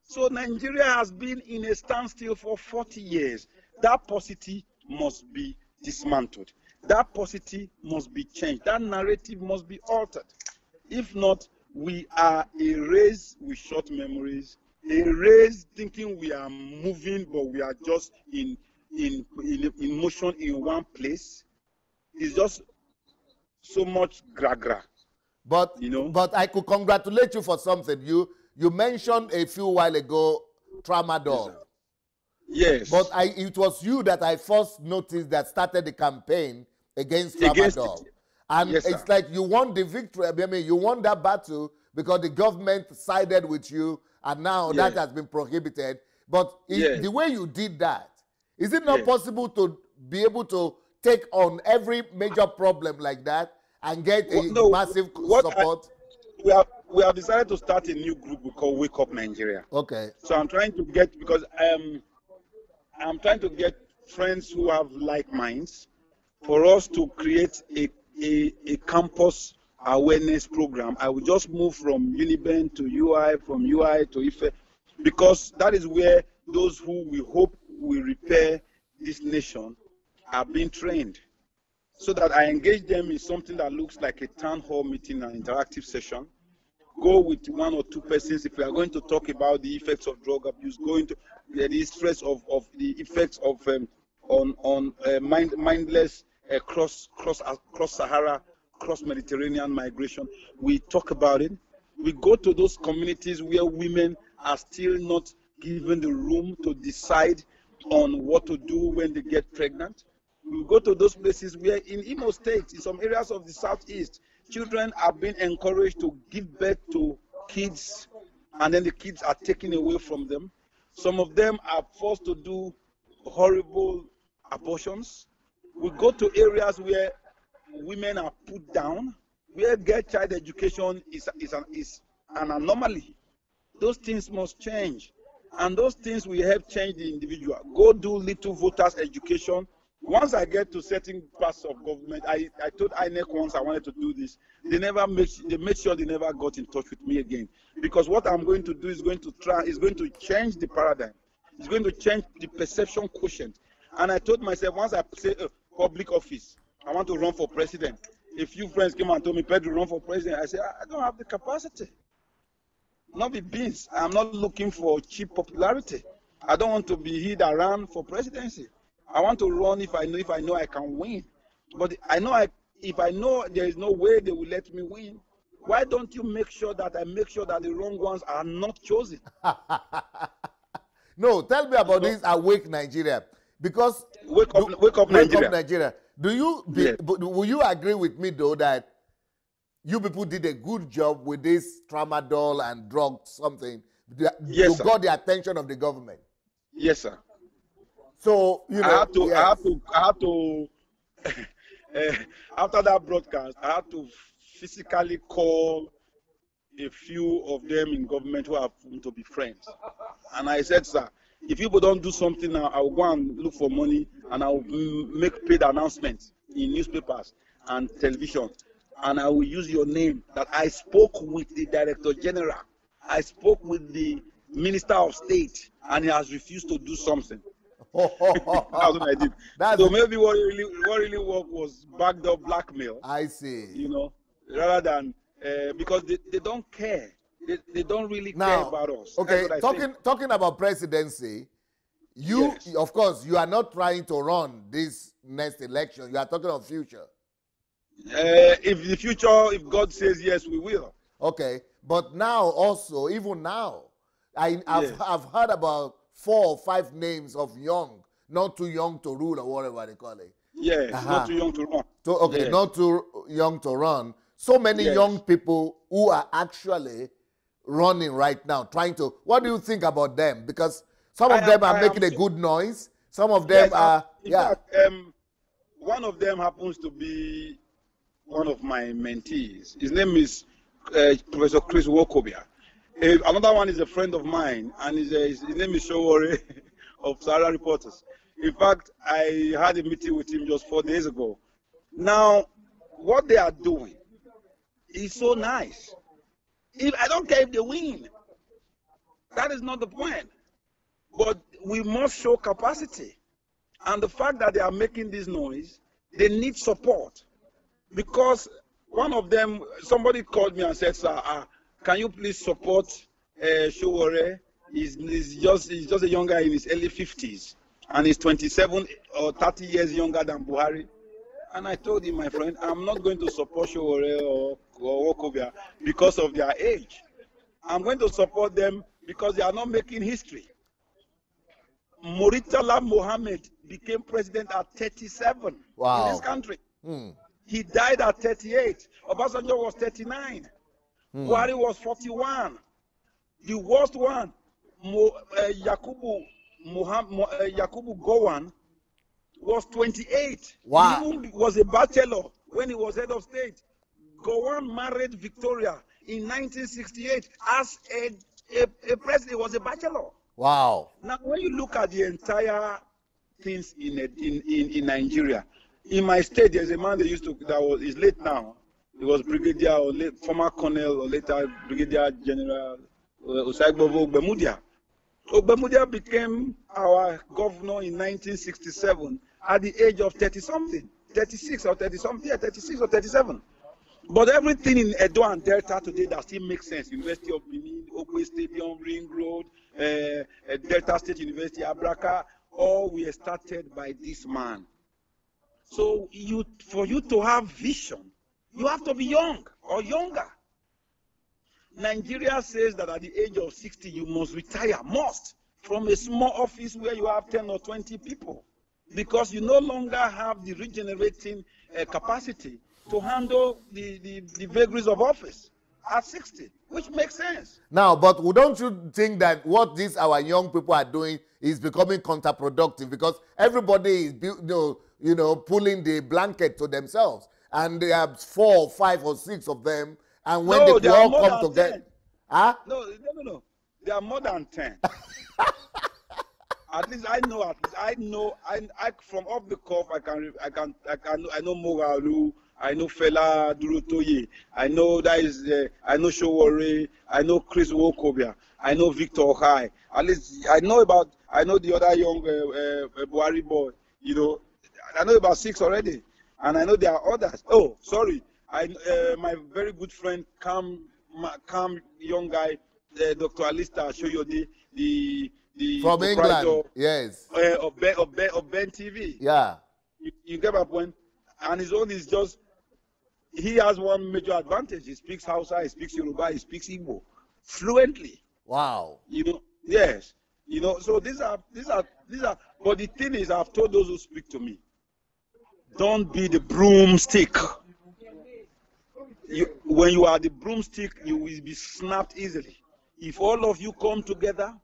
S1: So Nigeria has been in a standstill for 40 years. That paucity must be dismantled. That paucity must be changed. That narrative must be altered. If not, we are a race with short memories, a race thinking we are moving, but we are just in motion in one place. It's just so much gra-gra.
S2: But, but I could congratulate you for something. You mentioned a few while ago tramadol.
S1: Yes.
S2: But it was you that I first noticed that started the campaign against tramadol. And
S1: yes,
S2: it's like you won the victory. I mean, you won that battle because the government sided with you, and now that has been prohibited. But the way you did that, is it not possible to be able to take on every major problem like that and get massive support?
S1: We have decided to start a new group we call Wake Up Nigeria.
S2: Okay.
S1: So I'm trying to get, because I'm trying to get friends who have like minds for us to create a campus awareness program. I will just move from Uniben to UI, from UI to IFE, because that is where those who we hope will repair this nation are being trained. So that I engage them in something that looks like a town hall meeting, an interactive session. Go with 1 or 2 persons. If we are going to talk about the effects of drug abuse, go into the stress of the effects of mindless cross-Sahara, cross-Mediterranean migration. We talk about it. We go to those communities where women are still not given the room to decide on what to do when they get pregnant. We go to those places where in Imo State, in some areas of the southeast, children are being encouraged to give birth to kids, and then the kids are taken away from them. Some of them are forced to do horrible abortions. We go to areas where women are put down, where girl child education is an anomaly. Those things must change, and those things will help change the individual. Go do little voters education. Once I get to certain parts of government, I told INEC once I wanted to do this. They made sure they never got in touch with me again. Because what I'm going to do is going to change the paradigm. It's going to change the perception quotient. And I told myself, once I say public office, I want to run for president. A few friends came and told me, Pedro, run for president. I said, I don't have the capacity. Not be beans. I'm not looking for cheap popularity. I don't want to be he that ran for presidency. I want to run if I know I can win. But if I know there is no way they will let me win, why don't you make sure that I make sure that the wrong ones are not chosen?
S2: No, tell me about this Awake Nigeria. Because
S1: Wake up
S2: Nigeria. Will you agree with me though that you people did a good job with this tramadol and drug something to got the attention of the government?
S1: Yes, sir.
S2: So
S1: I had to after that broadcast, I had to physically call a few of them in government who happen to be friends. And I said, sir, if you don't do something now, I will go and look for money and I will make paid announcements in newspapers and television. And I will use your name that I spoke with the Director General. I spoke with the Minister of State and he has refused to do something. That's what I did. So maybe what really worked was backdoor blackmail.
S2: I see.
S1: Rather than because they don't care. They don't really care about us.
S2: Okay, talking about presidency, of course, you are not trying to run this next election. You are talking of future.
S1: If God says yes, we will.
S2: Okay, but now also, even now, I've heard about 4 or 5 names of young, not too young to rule or whatever they call it.
S1: Yes, not too young to run.
S2: Not too young to run. So many young people who are actually running right now, trying to. What do you think about them? Because some of them are making a good noise. Some of them are.
S1: In fact, one of them happens to be one of my mentees. His name is Professor Chris Wokobia. Another one is a friend of mine, and his name is Showore of Sahara Reporters. In fact, I had a meeting with him just 4 days ago. Now, what they are doing is so nice. I don't care if they win. That is not the point. But we must show capacity. And the fact that they are making this noise, they need support. Because one of them, somebody called me and said, sir, can you please support Showore? He's just a young guy in his early 50s. And he's 27 or 30 years younger than Buhari. And I told him, my friend, I'm not going to support Showore or Wokobia because of their age. I'm going to support them because they are not making history. Muritala Mohammed became president at 37
S2: Wow.
S1: in this country. He died at 38. Obasanjo was 39. Buhari was 41. The worst one, Yakubu Gowon, was 28.
S2: Wow.
S1: He even was a bachelor when he was head of state. Gowon married Victoria in 1968 as a president. He was a bachelor.
S2: Wow.
S1: Now, when you look at the entire things in Nigeria, in my state, there's a man he's late now. He was brigadier or former colonel or later brigadier general Osagbovo Ogbemudia. Ogbemudia became our governor in 1967 at the age of 30-something, 36 or 30-something, 36 or 37. But everything in Edo and Delta today that still makes sense. University of Benin, Ogbe Stadium, Ring Road, Delta State University, Abraka, all were started by this man. So for you to have vision, you have to be young or younger. Nigeria says that at the age of 60, you must retire, from a small office where you have 10 or 20 people, because you no longer have the regenerating capacity to handle the vagaries of office at 60, which makes sense.
S2: Now, but don't you think that what these our young people are doing is becoming counterproductive, because everybody is pulling the blanket to themselves, and there are 4, 5, or 6 of them, and when they all come together,
S1: No, there are more than 10. At least I know. I from off the cuff, I know Mogalu. I know Fela Durotoye. I know I know Showore. I know Chris Wokobia. I know Victor High. At least I know the other young Buhari boy. I know about 6 already, and I know there are others. Oh, sorry. My very good friend, calm young guy, Dr. Alista Shoyode, the
S2: from England, yes,
S1: of Ben TV.
S2: Yeah,
S1: you get my point. And his own is just, he has one major advantage. He speaks Hausa, he speaks Yoruba, he speaks Igbo fluently.
S2: Wow.
S1: Yes. So these are. But the thing is, I've told those who speak to me, don't be the broomstick. When you are the broomstick, you will be snapped easily. If all of you come together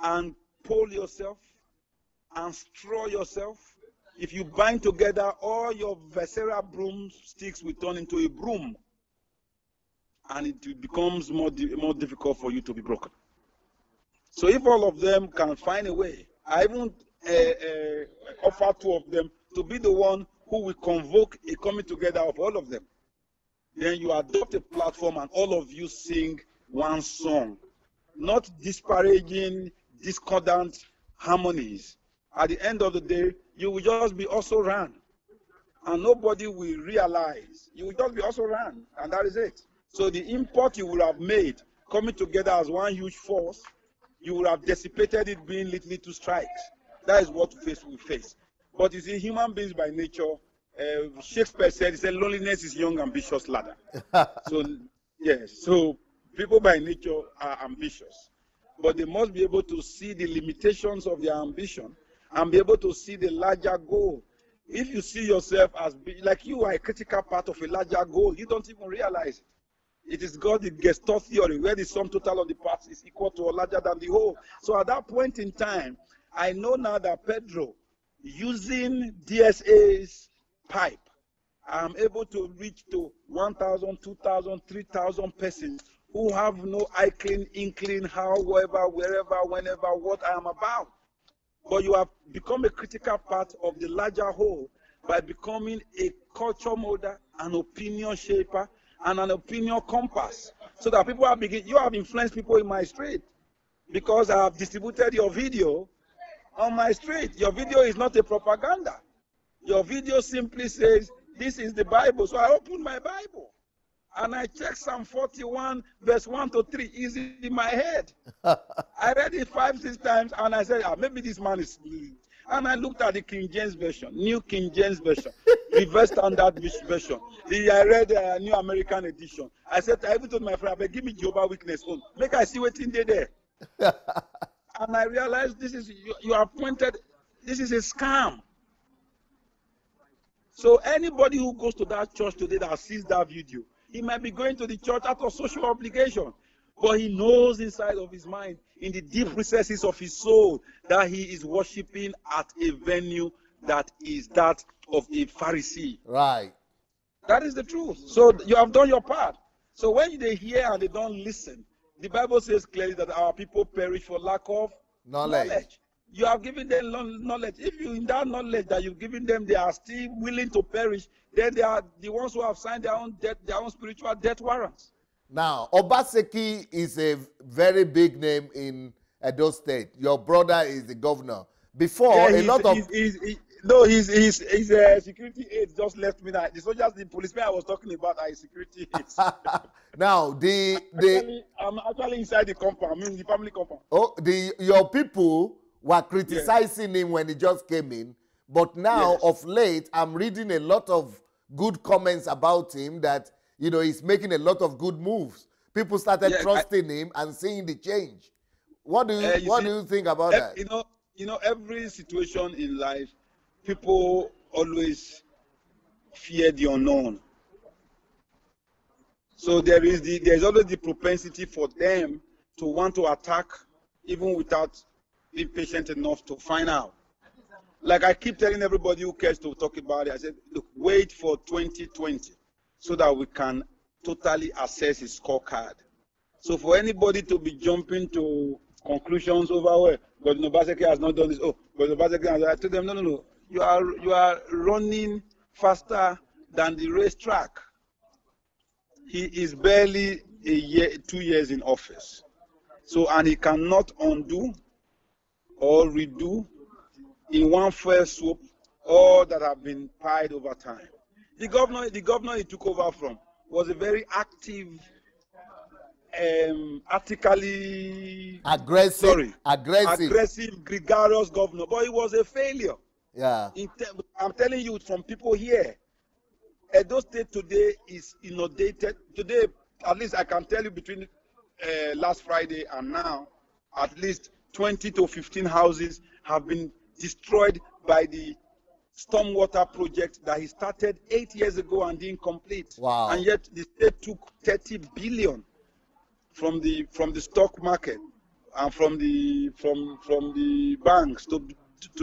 S1: and pull yourself and straw yourself, if you bind together, all your visceral broomsticks will turn into a broom, and it becomes more difficult for you to be broken. So if all of them can find a way, I even offer 2 of them to be the one who will convoke a coming together of all of them. Then you adopt a platform and all of you sing one song, not disparaging, discordant harmonies. At the end of the day, you will just be also ran, and nobody will realize. You will just be also ran, and that is it. So the import you would have made coming together as one huge force, you would have dissipated it being little strikes. That is what we face. But you see, human beings by nature, Shakespeare said, loneliness is young, ambitious ladder. So, yes, so people by nature are ambitious, but they must be able to see the limitations of their ambition and be able to see the larger goal. If you see yourself as like you are a critical part of a larger goal, you don't even realize it. It is called the Gestalt theory, where the sum total of the parts is equal to or larger than the whole. So at that point in time, I know now that Pedro, using DSA's pipe, I'm able to reach to 1,000, 2,000, 3,000 persons who have no inkling how, wherever, whenever, what I am about. But you have become a critical part of the larger whole by becoming a culture molder, an opinion shaper, and an opinion compass. So that people are you have influenced people in my street, because I have distributed your video on my street. Your video is not a propaganda. Your video simply says, this is the Bible. So I opened my Bible and I checked Psalm 41, verse 1 to 3, easy in my head. I read it 5, 6 times and I said, maybe this man is. And I looked at the King James Version, New King James Version, Revised Standard Version. I read New American Edition. I said, I even told my friend, give me Jehovah's Witness on. Make I see what's in there. And I realized this is, you are pointed, this is a scam. So anybody who goes to that church today that sees that video, he might be going to the church out of social obligation, but he knows inside of his mind, in the deep recesses of his soul, that he is worshiping at a venue that is that of a Pharisee.
S2: Right.
S1: That is the truth. So you have done your part. So when they hear and they don't listen, the Bible says clearly that our people perish for lack of knowledge. You have given them knowledge. If you, in that knowledge that you've given them, they are still willing to perish, then they are the ones who have signed their own death, their own spiritual death warrants.
S2: Now, Obaseki is a very big name in Edo State. Your brother is the governor. Before,
S1: Yeah,
S2: a lot of...
S1: He's a security aide just left me now. The soldiers, the policemen I was talking about are security aides.
S2: Now,
S1: I'm actually inside the compound. I mean, the family compound.
S2: Oh, your people were criticizing him when he just came in, but now of late, I'm reading a lot of good comments about him that, you know, he's making a lot of good moves. People started trusting him and seeing the change. What do you think about that?
S1: You know, every situation in life, people always fear the unknown. So there's always the propensity for them to want to attack even without being patient enough to find out. Like I keep telling everybody who cares to talk about it, I said, look, wait for 2020 so that we can totally assess his scorecard. So for anybody to be jumping to conclusions over where but Obaseki has not done this, but Obaseki has, I told them, no. You are running faster than the racetrack. He is barely 2 years in office. So, and he cannot undo or redo in one fell swoop all that have been piled over time. The governor he took over from was a very active, aggressive, gregarious governor, but he was a failure.
S2: Yeah.
S1: I'm telling you from people here, Edo State today is inundated. Today, at least I can tell you between last Friday and now, at least 20 to 15 houses have been destroyed by the stormwater project that he started 8 years ago and didn't complete.
S2: Wow.
S1: And yet the state took 30 billion from the stock market and from the banks to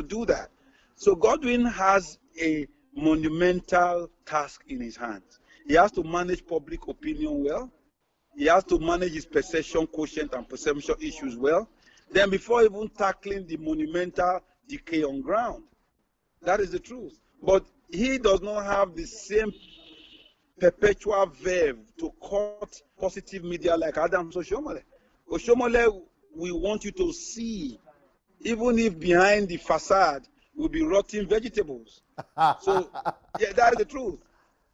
S1: do that. So Godwin has a monumental task in his hands. He has to manage public opinion well. He has to manage his perception quotient and perception issues well. Then before even tackling the monumental decay on ground. That is the truth. But he does not have the same perpetual verve to cut positive media like Adams Oshomole. Oshomole, we want you to see, even if behind the facade will be rotting vegetables. So, yeah, that is the truth.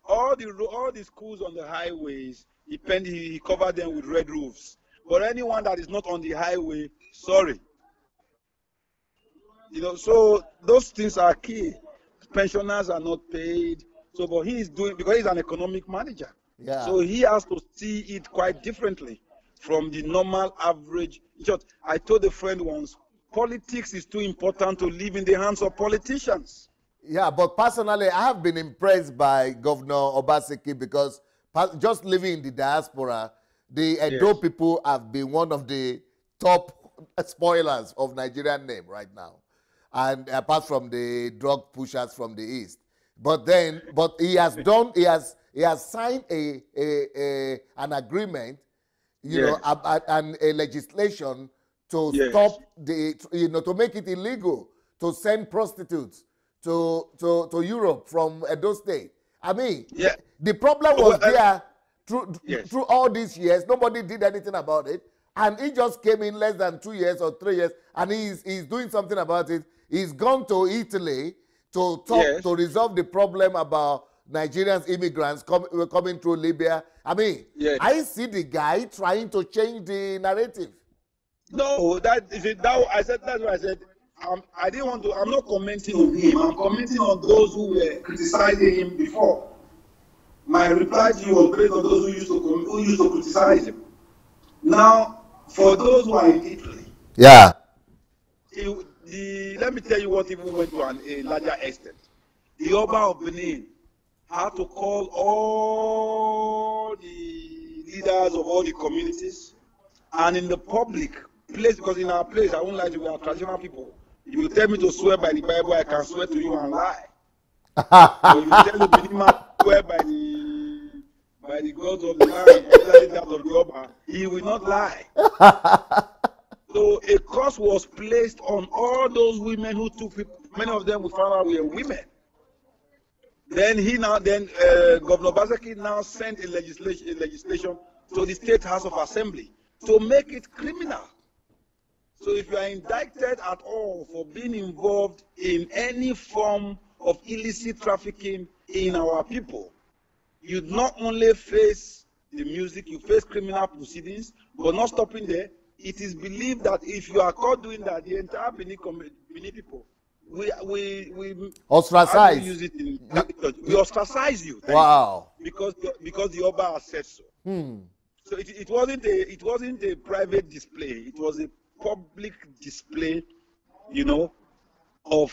S1: All the schools on the highways, he covered them with red roofs. But anyone that is not on the highway, sorry. You know, so those things are key. Pensioners are not paid. So, but he is doing, because he's an economic manager.
S2: Yeah.
S1: So he has to see it quite differently from the normal average. Just, I told a friend once, politics is too important to leave in the hands of politicians.
S2: Yeah, but personally, I have been impressed by Governor Obaseki because just living in the diaspora, the Edo people have been one of the top spoilers of Nigerian name right now. And apart from the drug pushers from the east. But he has signed an agreement, and a legislation to stop to make it illegal to send prostitutes to Europe from Edo State. I mean, the problem was there through all these years. Nobody did anything about it. And he just came in less than 2 years or 3 years, and he's doing something about it. He's gone to Italy to talk to resolve the problem about Nigerian immigrants coming through Libya. I mean, I see the guy trying to change the narrative.
S1: No, that is it. I said that's what I said. I didn't want to. I'm not commenting on him. I'm commenting on those who were criticizing him before. My reply to you was based on those who used to criticize him. Now, for those who are in Italy, let me tell you what even went to a larger extent. The Oba of Benin had to call all the leaders of all the communities, and in the public place, because in our place, I won't lie to you, we are traditional people. If you tell me to swear by the Bible, I can swear to you and lie. But if you tell the Benin man to swear by the gods of the land, especially that of the Oba, he will not lie. So a curse was placed on all those women who took people. Many of them we found out were women. Then Governor Bazeki now sent a legislation to the State House of Assembly to make it criminal. So if you are indicted at all for being involved in any form of illicit trafficking in our people, you not only face the music, you face criminal proceedings, but not stopping there. It is believed that if you are caught doing that, the entire Benin people, we
S2: ostracize.
S1: Use it in we ostracize you.
S2: Wow.
S1: Because the Oba has said so. So it wasn't a private display. It was a public display, you know, of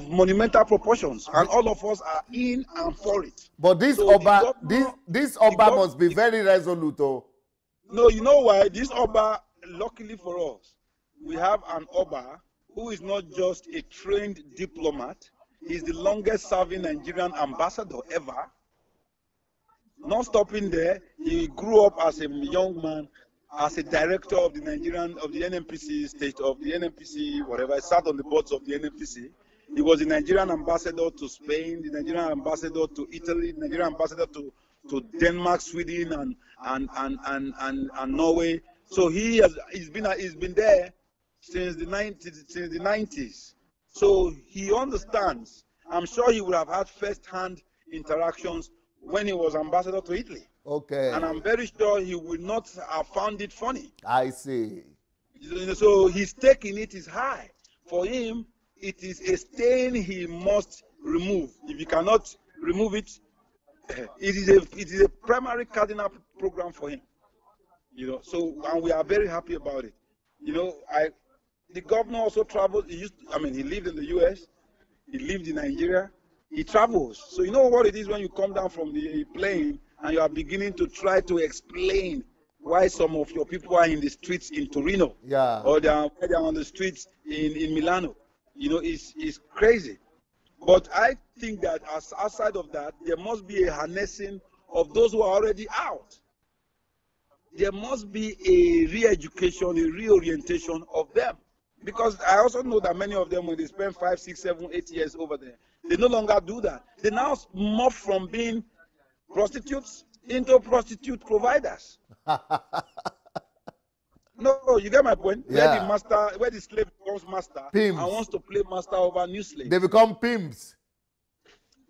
S1: monumental proportions, and all of us are in and for it.
S2: But this Oba, this Oba must be very resolute, oh.
S1: No, you know why? This Oba, luckily for us, we have an Oba who is not just a trained diplomat. He's the longest serving Nigerian ambassador ever. Not stopping there, he grew up as a young man, as a director of the NNPC state, of the NNPC, whatever. He sat on the boards of the NNPC. He was the Nigerian ambassador to Spain, the Nigerian ambassador to Italy, the Nigerian ambassador to Denmark, Sweden, and Norway. So he's been there since the 90s. So he understands. I'm sure he would have had first-hand interactions when he was ambassador to Italy.
S2: Okay.
S1: And I'm very sure he would not have found it funny.
S2: I see.
S1: So his stake in it is high. For him, it is a stain he must remove. If he cannot remove it, it is a primary cardinal program for him. You know, so, and we are very happy about it. You know, the governor also traveled. He lived in the US, he lived in Nigeria, he travels. So you know what it is when you come down from the plane and you are beginning to try to explain why some of your people are in the streets in Torino,
S2: yeah,
S1: or they are on the streets in Milano. You know, it's crazy. But I think that outside of that, there must be a harnessing of those who are already out. There must be a re-education, a reorientation of them. Because I also know that many of them, when they spend 5, 6, 7, 8 years over there, they no longer do that. They now morph from being prostitutes into prostitute providers. No, you get my point?
S2: Yeah.
S1: Where the slave becomes master,
S2: pimps,
S1: and wants to play master over new slaves.
S2: They become pimps.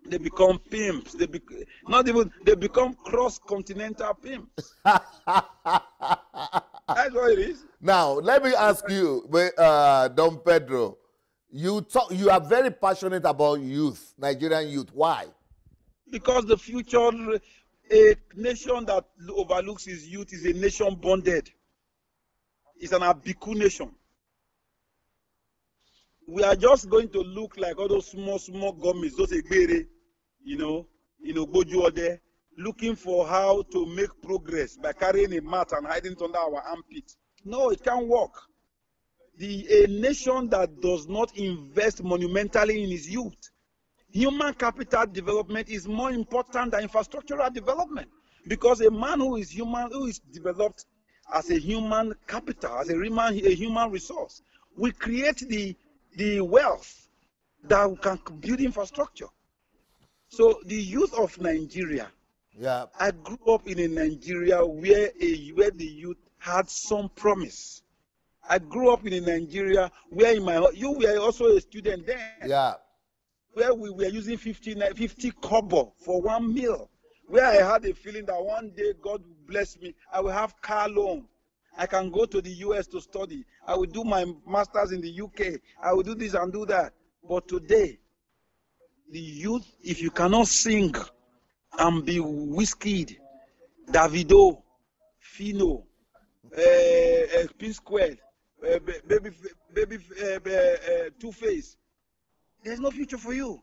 S1: They become pimps. They become cross-continental pimps. That's what it is.
S2: Now, let me ask you, Don Pedro, you are very passionate about youth, Nigerian youth. Why?
S1: Because the future, a nation that overlooks its youth is a nation bonded. It's an Abiku nation. We are just going to look like all those small gummies, those egbere, Bojuode, looking for how to make progress by carrying a mat and hiding it under our armpit. No, it can't work. A nation that does not invest monumentally in its youth. Human capital development is more important than infrastructural development, because a man who is developed as a human capital, as a human resource, we create the wealth that can build infrastructure. So the youth of Nigeria,
S2: yeah,
S1: I grew up in a Nigeria where the youth had some promise. I grew up in a Nigeria where you were also a student then.
S2: Yeah.
S1: Where we were using 50 kobo for 1 meal. Where I had a feeling that one day, God will bless me, I will have car loan. I can go to the US to study. I will do my master's in the UK. I will do this and do that. But today, the youth, if you cannot sing and be Wizkid, Davido, Fino, P Squared, Two-Face, there's no future for you.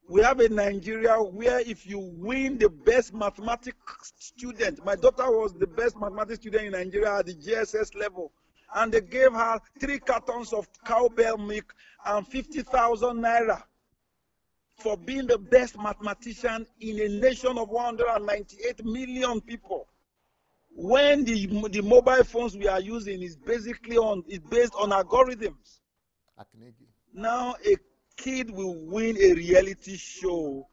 S1: We have a Nigeria where if you win the best mathematics student, my daughter was the best mathematics student in Nigeria at the GSS level, and they gave her 3 cartons of cowbell milk and 50,000 naira for being the best mathematician in a nation of 198 million people. When the mobile phones we are using is based on algorithms. Now a kid will win a reality show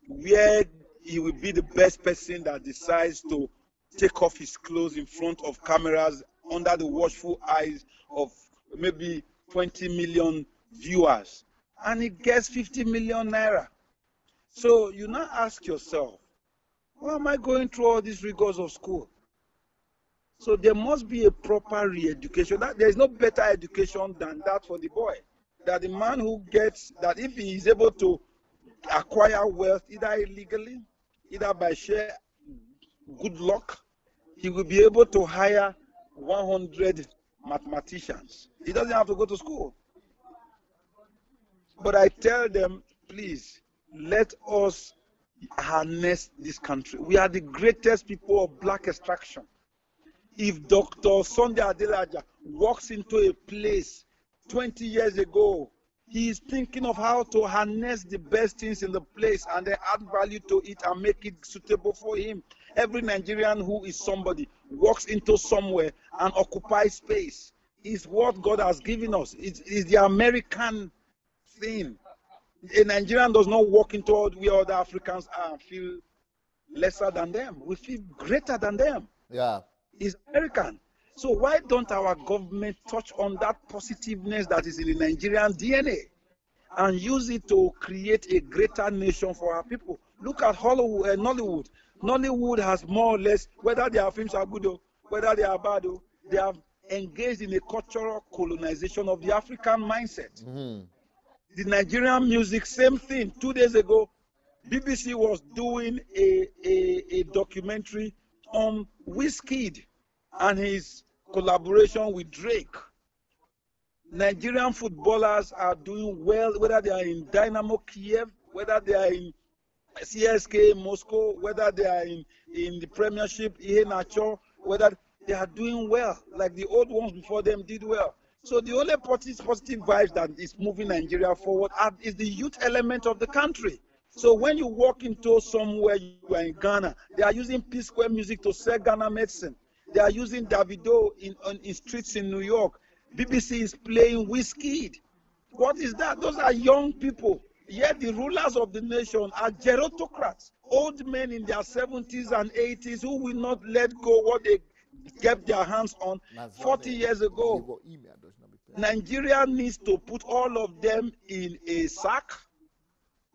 S1: where he will be the best person that decides to take off his clothes in front of cameras under the watchful eyes of maybe 20 million viewers, and he gets 50 million naira. So you now ask yourself, why am I going through all these rigors of school? So there must be a proper re-education. There is no better education than that for the boy. That the man who gets, that if he is able to acquire wealth either illegally, either by sheer good luck, he will be able to hire 100 mathematicians. He doesn't have to go to school. But I tell them, please, let us harness this country. We are the greatest people of black extraction. If Dr. Sunday Adelaja walks into a place 20 years ago, he is thinking of how to harness the best things in the place and then add value to it and make it suitable for him. Every Nigerian who is somebody walks into somewhere and occupies space. Is what God has given us. It's the American thing. A Nigerian does not walk into where other Africans are and feel lesser than them. We feel greater than them.
S2: Yeah.
S1: It's American. So why don't our government touch on that positiveness that is in the Nigerian DNA and use it to create a greater nation for our people? Look at Hollywood and Nollywood. Nollywood has more or less, whether their films are good or whether they are bad, they have engaged in a cultural colonization of the African mindset.
S2: Mm-hmm.
S1: The Nigerian music, same thing. 2 days ago, BBC was doing a documentary on Wizkid and his collaboration with Drake. Nigerian footballers are doing well, whether they are in Dynamo Kiev, whether they are in CSK Moscow, whether they are in the Premiership, Iheanacho, whether they are doing well, like the old ones before them did well. So the only positive vibes that is moving Nigeria forward is the youth element of the country. So when you walk into somewhere, you are in Ghana, they are using P-Square music to sell Ghana medicine. They are using Davido in streets in New York. BBC is playing Wizkid. What is that? Those are young people. Yet the rulers of the nation are gerontocrats, old men in their 70s and 80s who will not let go what they kept their hands on 40 years ago. Nigeria needs to put all of them in a sack,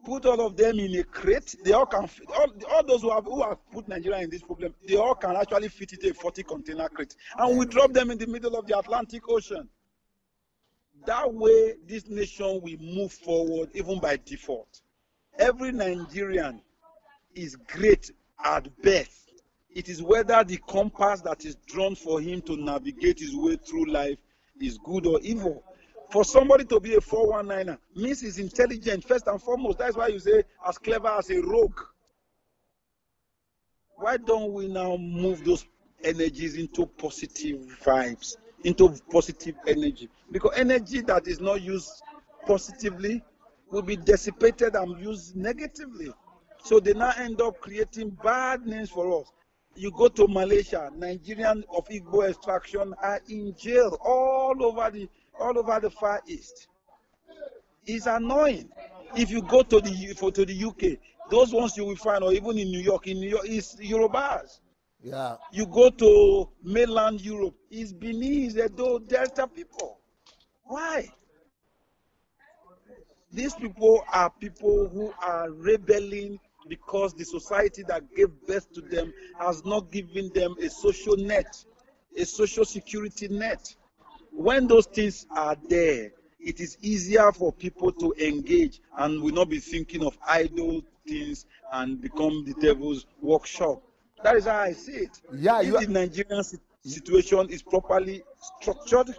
S1: put all of them in a crate. They all can fit, all those who have put Nigeria in this problem, they all can actually fit it in a 40 container crate. And we drop them in the middle of the Atlantic Ocean. That way, this nation will move forward even by default. Every Nigerian is great at birth. It is whether the compass that is drawn for him to navigate his way through life is good or evil. For somebody to be a 419er means he's intelligent first and foremost. That's why you say as clever as a rogue. Why don't we now move those energies into positive vibes, into positive energy? Because energy that is not used positively will be dissipated and used negatively. So they now end up creating bad names for us. You go to Malaysia, Nigerians of Igbo extraction are in jail all over the Far East. It's annoying. If you go to the UK, those ones you will find, or even in New York, it's Yorubas.
S2: Yeah.
S1: You go to mainland Europe, it's Benin, Edo, Delta people. Why? These people are people who are rebelling because the society that gave birth to them has not given them a social net, a social security net. When those things are there, it is easier for people to engage and will not be thinking of idle things and become the devil's workshop. That is how I see it.
S2: Yeah,
S1: if the Nigerian situation is properly structured,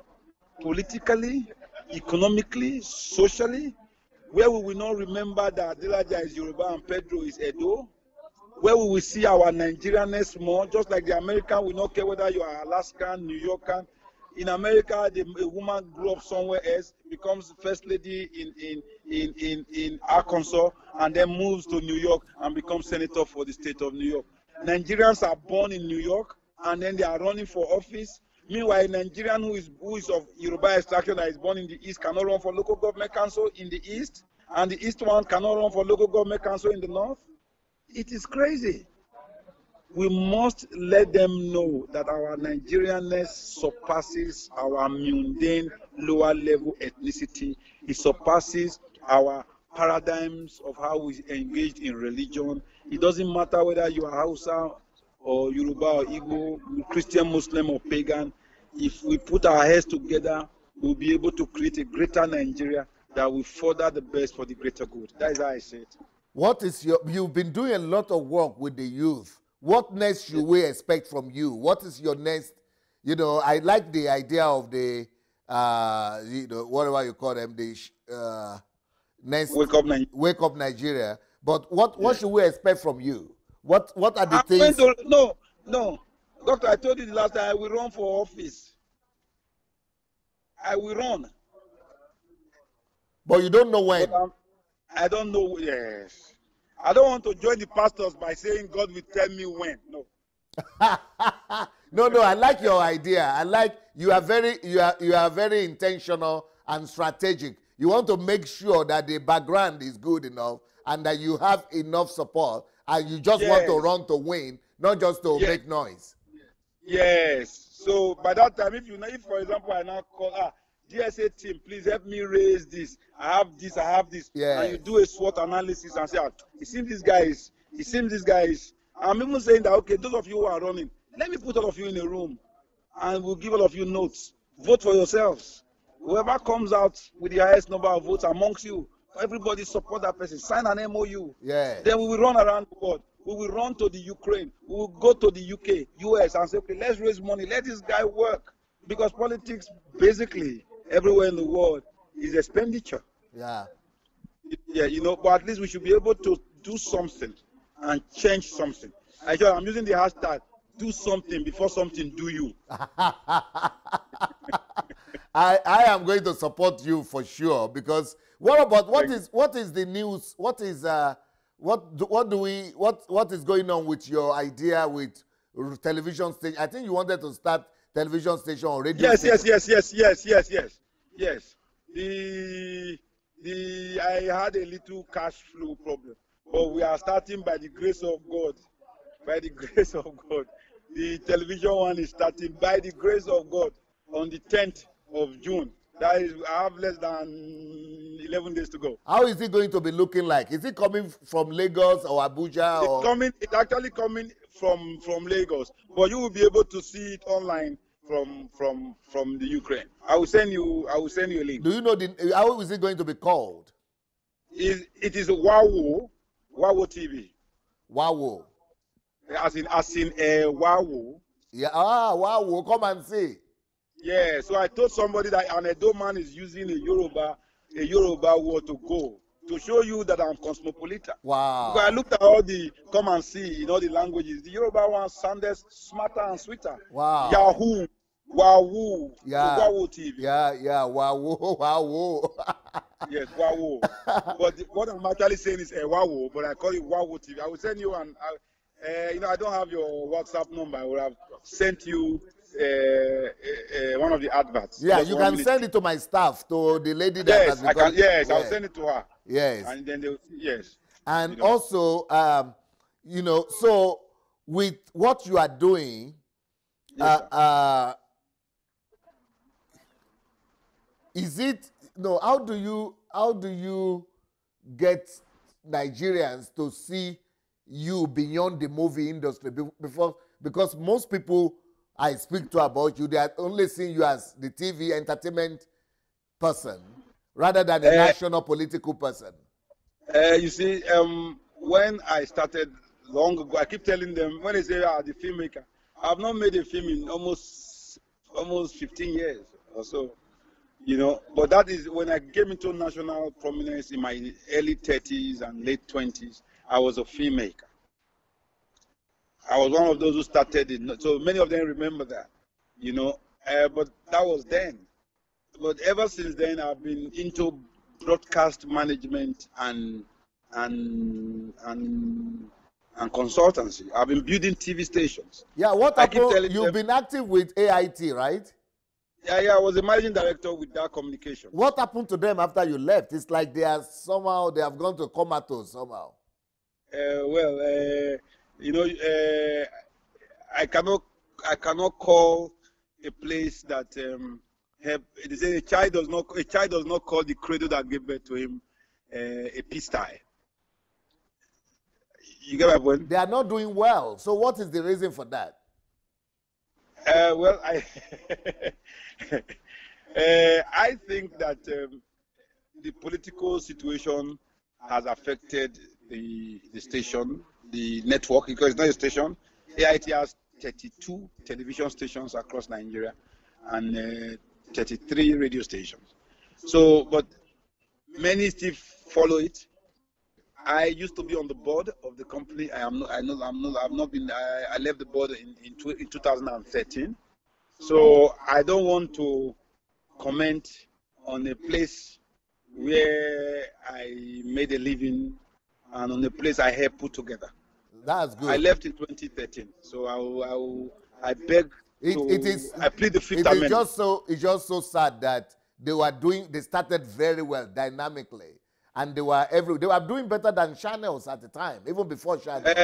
S1: politically, economically, socially? Where we will not remember that Adelaja is Yoruba and Pedro is Edo? Where we will see our Nigerianness more, just like the American will not care whether you are Alaskan, New Yorker. In America, a woman grew up somewhere else, becomes first lady in Arkansas, and then moves to New York and becomes senator for the state of New York. Nigerians are born in New York, and then they are running for office. Meanwhile, a Nigerian who is of Yoruba extraction that is born in the East cannot run for local government council in the East, and the East one cannot run for local government council in the North. It is crazy. We must let them know that our Nigerianness surpasses our mundane, lower level ethnicity. It surpasses our paradigms of how we engaged in religion. It doesn't matter whether you are Hausa or Yoruba or Igbo, Christian, Muslim or pagan. If we put our heads together, we'll be able to create a greater Nigeria that will further the best for the greater good. That is how I say it.
S2: What is you've been doing a lot of work with the youth. What next should we expect from you? What is your next, I like the idea of the, whatever you call them, the next Wake Up Nigeria. But what should we expect from you? What are the things?
S1: No. Doctor, I told you the last time, I will run for office. I will run.
S2: But you don't know when.
S1: I don't know, yes. I don't want to join the pastors by saying God will tell me when. No.
S2: No, I like your idea. I like you are very intentional and strategic. You want to make sure that the background is good enough and that you have enough support, and you just want to run to win, not just to make noise.
S1: Yes. So by that time, if for example I now call DSA team, please help me raise this. I have this.
S2: Yes.
S1: And you do a SWOT analysis and say, it seems this guy is. I'm even saying that, okay, those of you who are running, let me put all of you in a room and we'll give all of you notes. Vote for yourselves. Whoever comes out with the highest number of votes amongst you, everybody support that person. Sign an MOU.
S2: Yeah.
S1: Then we will run around the world. We will run to the Ukraine. We will go to the UK, US, and say, okay, let's raise money. Let this guy work. Because politics, basically, everywhere in the world is expenditure.
S2: Yeah.
S1: Yeah, but at least we should be able to do something and change something. I'm using the hashtag, do something before something do you.
S2: I am going to support you for sure, because what is the news? What is what is going on with your idea with television station? I think you wanted to start television station or radio station.
S1: Yes. I had a little cash flow problem, but we are starting by the grace of God. By the grace of God. The television one is starting by the grace of God on the 10th of June. That is, I have less than 11 days to go.
S2: How is it going to be looking like? Is it coming from Lagos or Abuja?
S1: It's actually coming from Lagos, but you will be able to see it online from the Ukraine. I will send you a link.
S2: Do you know how is it going to be called?
S1: It is Wawo TV.
S2: Wawo.
S1: As in Wawo.
S2: Yeah. Wawo. Come and see.
S1: Yeah. So I told somebody that an Edo man is using a Yoruba word to go to show you that I'm cosmopolitan.
S2: Wow.
S1: Because I looked at all the come and see in all the languages. The Yoruba one sounded smarter and sweeter.
S2: Wow.
S1: Yahoo. Wawo.
S2: Yeah.
S1: So Wawo TV.
S2: Yeah. Wawo.
S1: Yes, Wawo. But what I'm actually saying is Wawo, but I call it Wawo TV. I will send you I don't have your WhatsApp number. I will have sent you one of the adverts.
S2: Yeah, you can send it to my staff, to the lady that has become.
S1: I'll send it to her.
S2: Yes.
S1: And then yes.
S2: And also, so with what you are doing, how do you get Nigerians to see you beyond the movie industry? Because most people I speak to about you, they are only seeing you as the TV entertainment person rather than a national political person.
S1: You see, when I started long ago, I keep telling them, when they say, the filmmaker, I have not made a film in almost 15 years or so. You know, but that is when I came into national prominence in my early 30s and late 20s, I was a filmmaker. I was one of those who started it. So many of them remember that, you know, but that was then. But ever since then, I've been into broadcast management and consultancy. I've been building TV stations.
S2: Yeah, what happened? You've been active with AIT, right?
S1: Yeah, I was the managing director with that communication.
S2: What happened to them after you left? It's like they have gone to comatose somehow.
S1: You know, I cannot call a place that they say a child does not call the cradle that gave birth to him a pigsty. You get my point?
S2: They are not doing well. So what is the reason for that?
S1: I think that the political situation has affected the station, the network, because it's not a station. AIT has 32 television stations across Nigeria and 33 radio stations. So, but many still follow it. I used to be on the board of the company. I left the board in 2013. So I don't want to comment on a place where I made a living and on a place I helped put together.
S2: That's good.
S1: I left in 2013. So I beg I plead the Fifth Amendment.
S2: It's just so sad that they started very well, dynamically. And they were doing better than channels at the time, even before channels.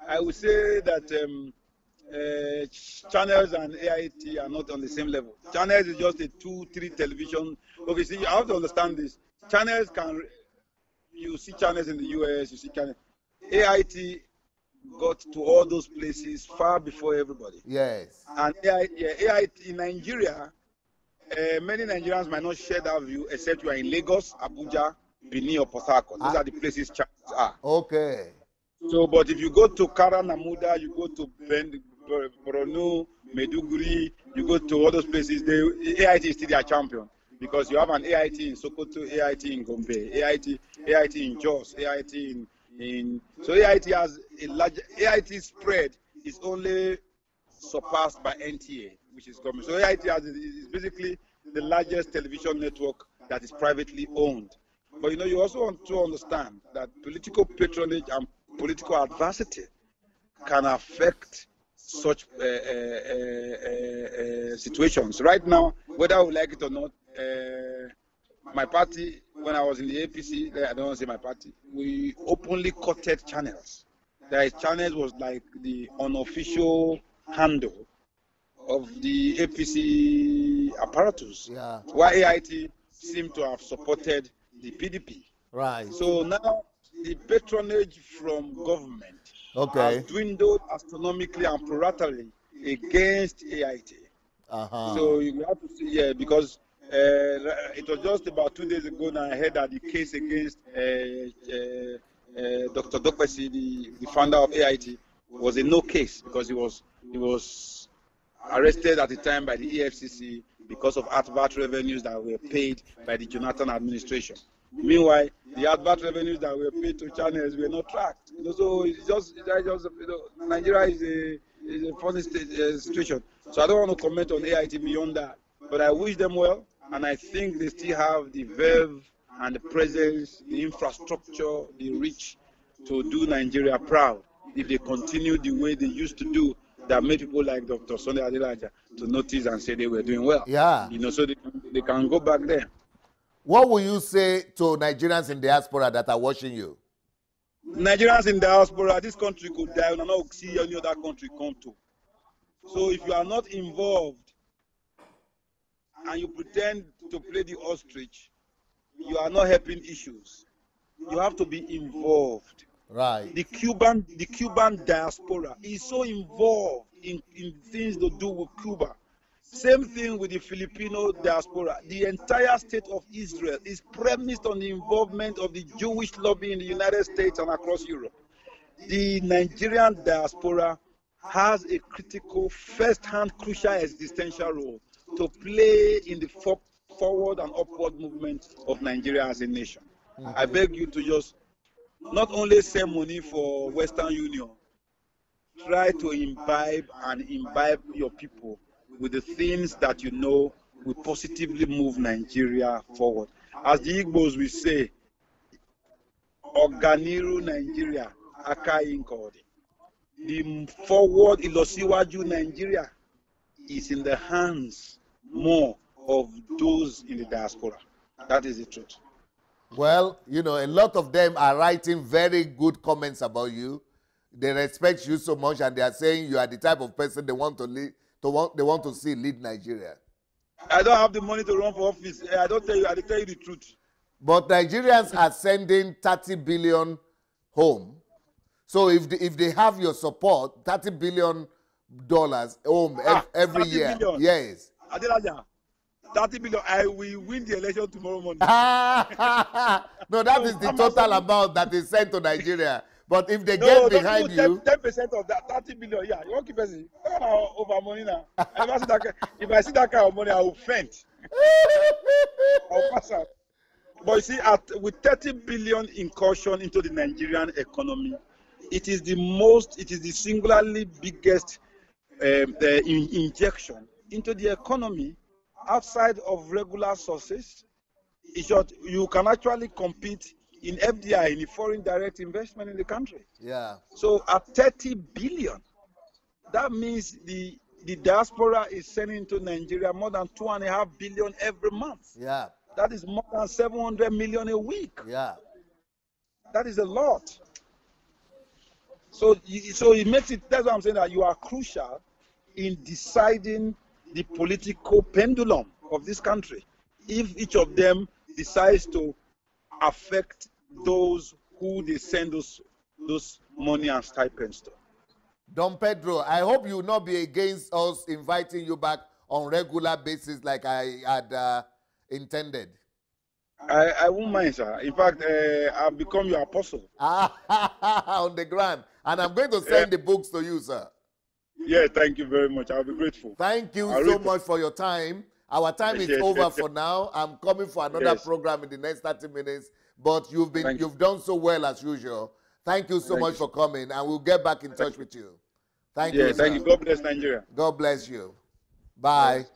S1: I would say that channels and AIT are not on the same level. Channels is just a 2-3 television. Okay, see, you have to understand this. Channels you see channels in the US, you see channels. AIT got to all those places far before everybody.
S2: Yes.
S1: And AIT in Nigeria, many Nigerians might not share that view, except you are in Lagos, Abuja, Benin, or Port Harcourt. Those are the places channels are.
S2: Okay.
S1: So, but if you go to Kara Namuda, you go to Borno, Meduguri, you go to all those places, AIT is still their champion. Because you have an AIT in Sokoto, AIT in Gombe, AIT in Jos, AIT in so AIT has a large AIT spread is only surpassed by NTA, which is government. So AIT is basically the largest television network that is privately owned. But you know, you also want to understand that political patronage and political adversity can affect such situations. Right now, whether we like it or not, my party, when I was in the APC, I don't want to say my party, we openly courted channels. Channels was like the unofficial handle of the APC apparatus.
S2: Yeah.
S1: Why AIT seemed to have supported the PDP.
S2: Right.
S1: So now the patronage from government has dwindled astronomically and prorately against AIT. So you have to see, because it was just about 2 days ago now I heard that the case against Dr. Don Pedro, the founder of AIT, was a no case because he was arrested at the time by the EFCC because of advert revenues that were paid by the Jonathan administration. Meanwhile, the advert revenues that were paid to channels were not tracked. So it's just Nigeria is a funny situation. So I don't want to comment on AIT beyond that. But I wish them well, and I think they still have the verve and the presence, the infrastructure, the reach to do Nigeria proud if they continue the way they used to do that made people like Dr.Sunday Adelaja to notice and say they were doing well.
S2: Yeah.
S1: You know, so they can go back there.
S2: What will you say to Nigerians in diaspora that are watching you?
S1: Nigerians in diaspora, this country could die and not see any other country come to. So if you are not involved and you pretend to play the ostrich, you are not helping issues. You have to be involved.
S2: Right.
S1: The Cuban diaspora is so involved in things to do with Cuba. Same thing with the Filipino diaspora. The entire state of Israel is premised on the involvement of the Jewish lobby in the United States and across Europe. The Nigerian diaspora has a critical, first-hand, crucial existential role to play in the forward and upward movement of Nigeria as a nation. I beg you to just not only send money for Western Union, try to imbibe your people with the things that you know will positively move Nigeria forward. As the Igbos will say, Ọ̀gániru Nigeria, aka inkodi. The forward Ilosiwaju Nigeria is in the hands more of those in the diaspora. That is the truth.
S2: Well, you know, a lot of them are writing very good comments about you. They respect you so much, and they are saying you are the type of person they want to lead, they want to see lead Nigeria.
S1: I don't have the money to run for office. I don't tell you. I tell you the truth.
S2: But Nigerians are sending 30 billion home. So if they have your support, $30 billion home every year. Billion. Yes.
S1: Adelaja, 30 billion. I will win the election tomorrow morning.
S2: No, that is the total amount that is sent to Nigeria. But if they get behind you,
S1: 10% of that 30 billion, yeah, you won't keep it. Over money now. If I see that kind of money, I will faint. I'll pass out. But you see, with 30 billion incursion into the Nigerian economy, it is the singularly biggest injection into the economy outside of regular sources. You can actually compete in FDI, in the foreign direct investment in the country.
S2: Yeah.
S1: So at 30 billion, that means the diaspora is sending to Nigeria more than 2.5 billion every month.
S2: Yeah.
S1: That is more than 700 million a week.
S2: Yeah.
S1: That is a lot. So it makes it, that's why I'm saying that you are crucial in deciding the political pendulum of this country. If each of them decides to affect those who they send those money and stipends to.
S2: Don Pedro, I hope you will not be against us inviting you back on regular basis like I had intended.
S1: I won't mind, sir. In fact, I've become your apostle.
S2: On the ground. And I'm going to send the books to you, sir.
S1: Yeah, thank you very much. I'll be grateful.
S2: Thank you so much for your time. Our time is over for now. I'm coming for another program in the next 30 minutes. But you've done so well as usual. Thank you so much for coming, and we'll get back in touch with you. Thank you, sir.
S1: Thank you. God bless Nigeria.
S2: God bless you. Bye.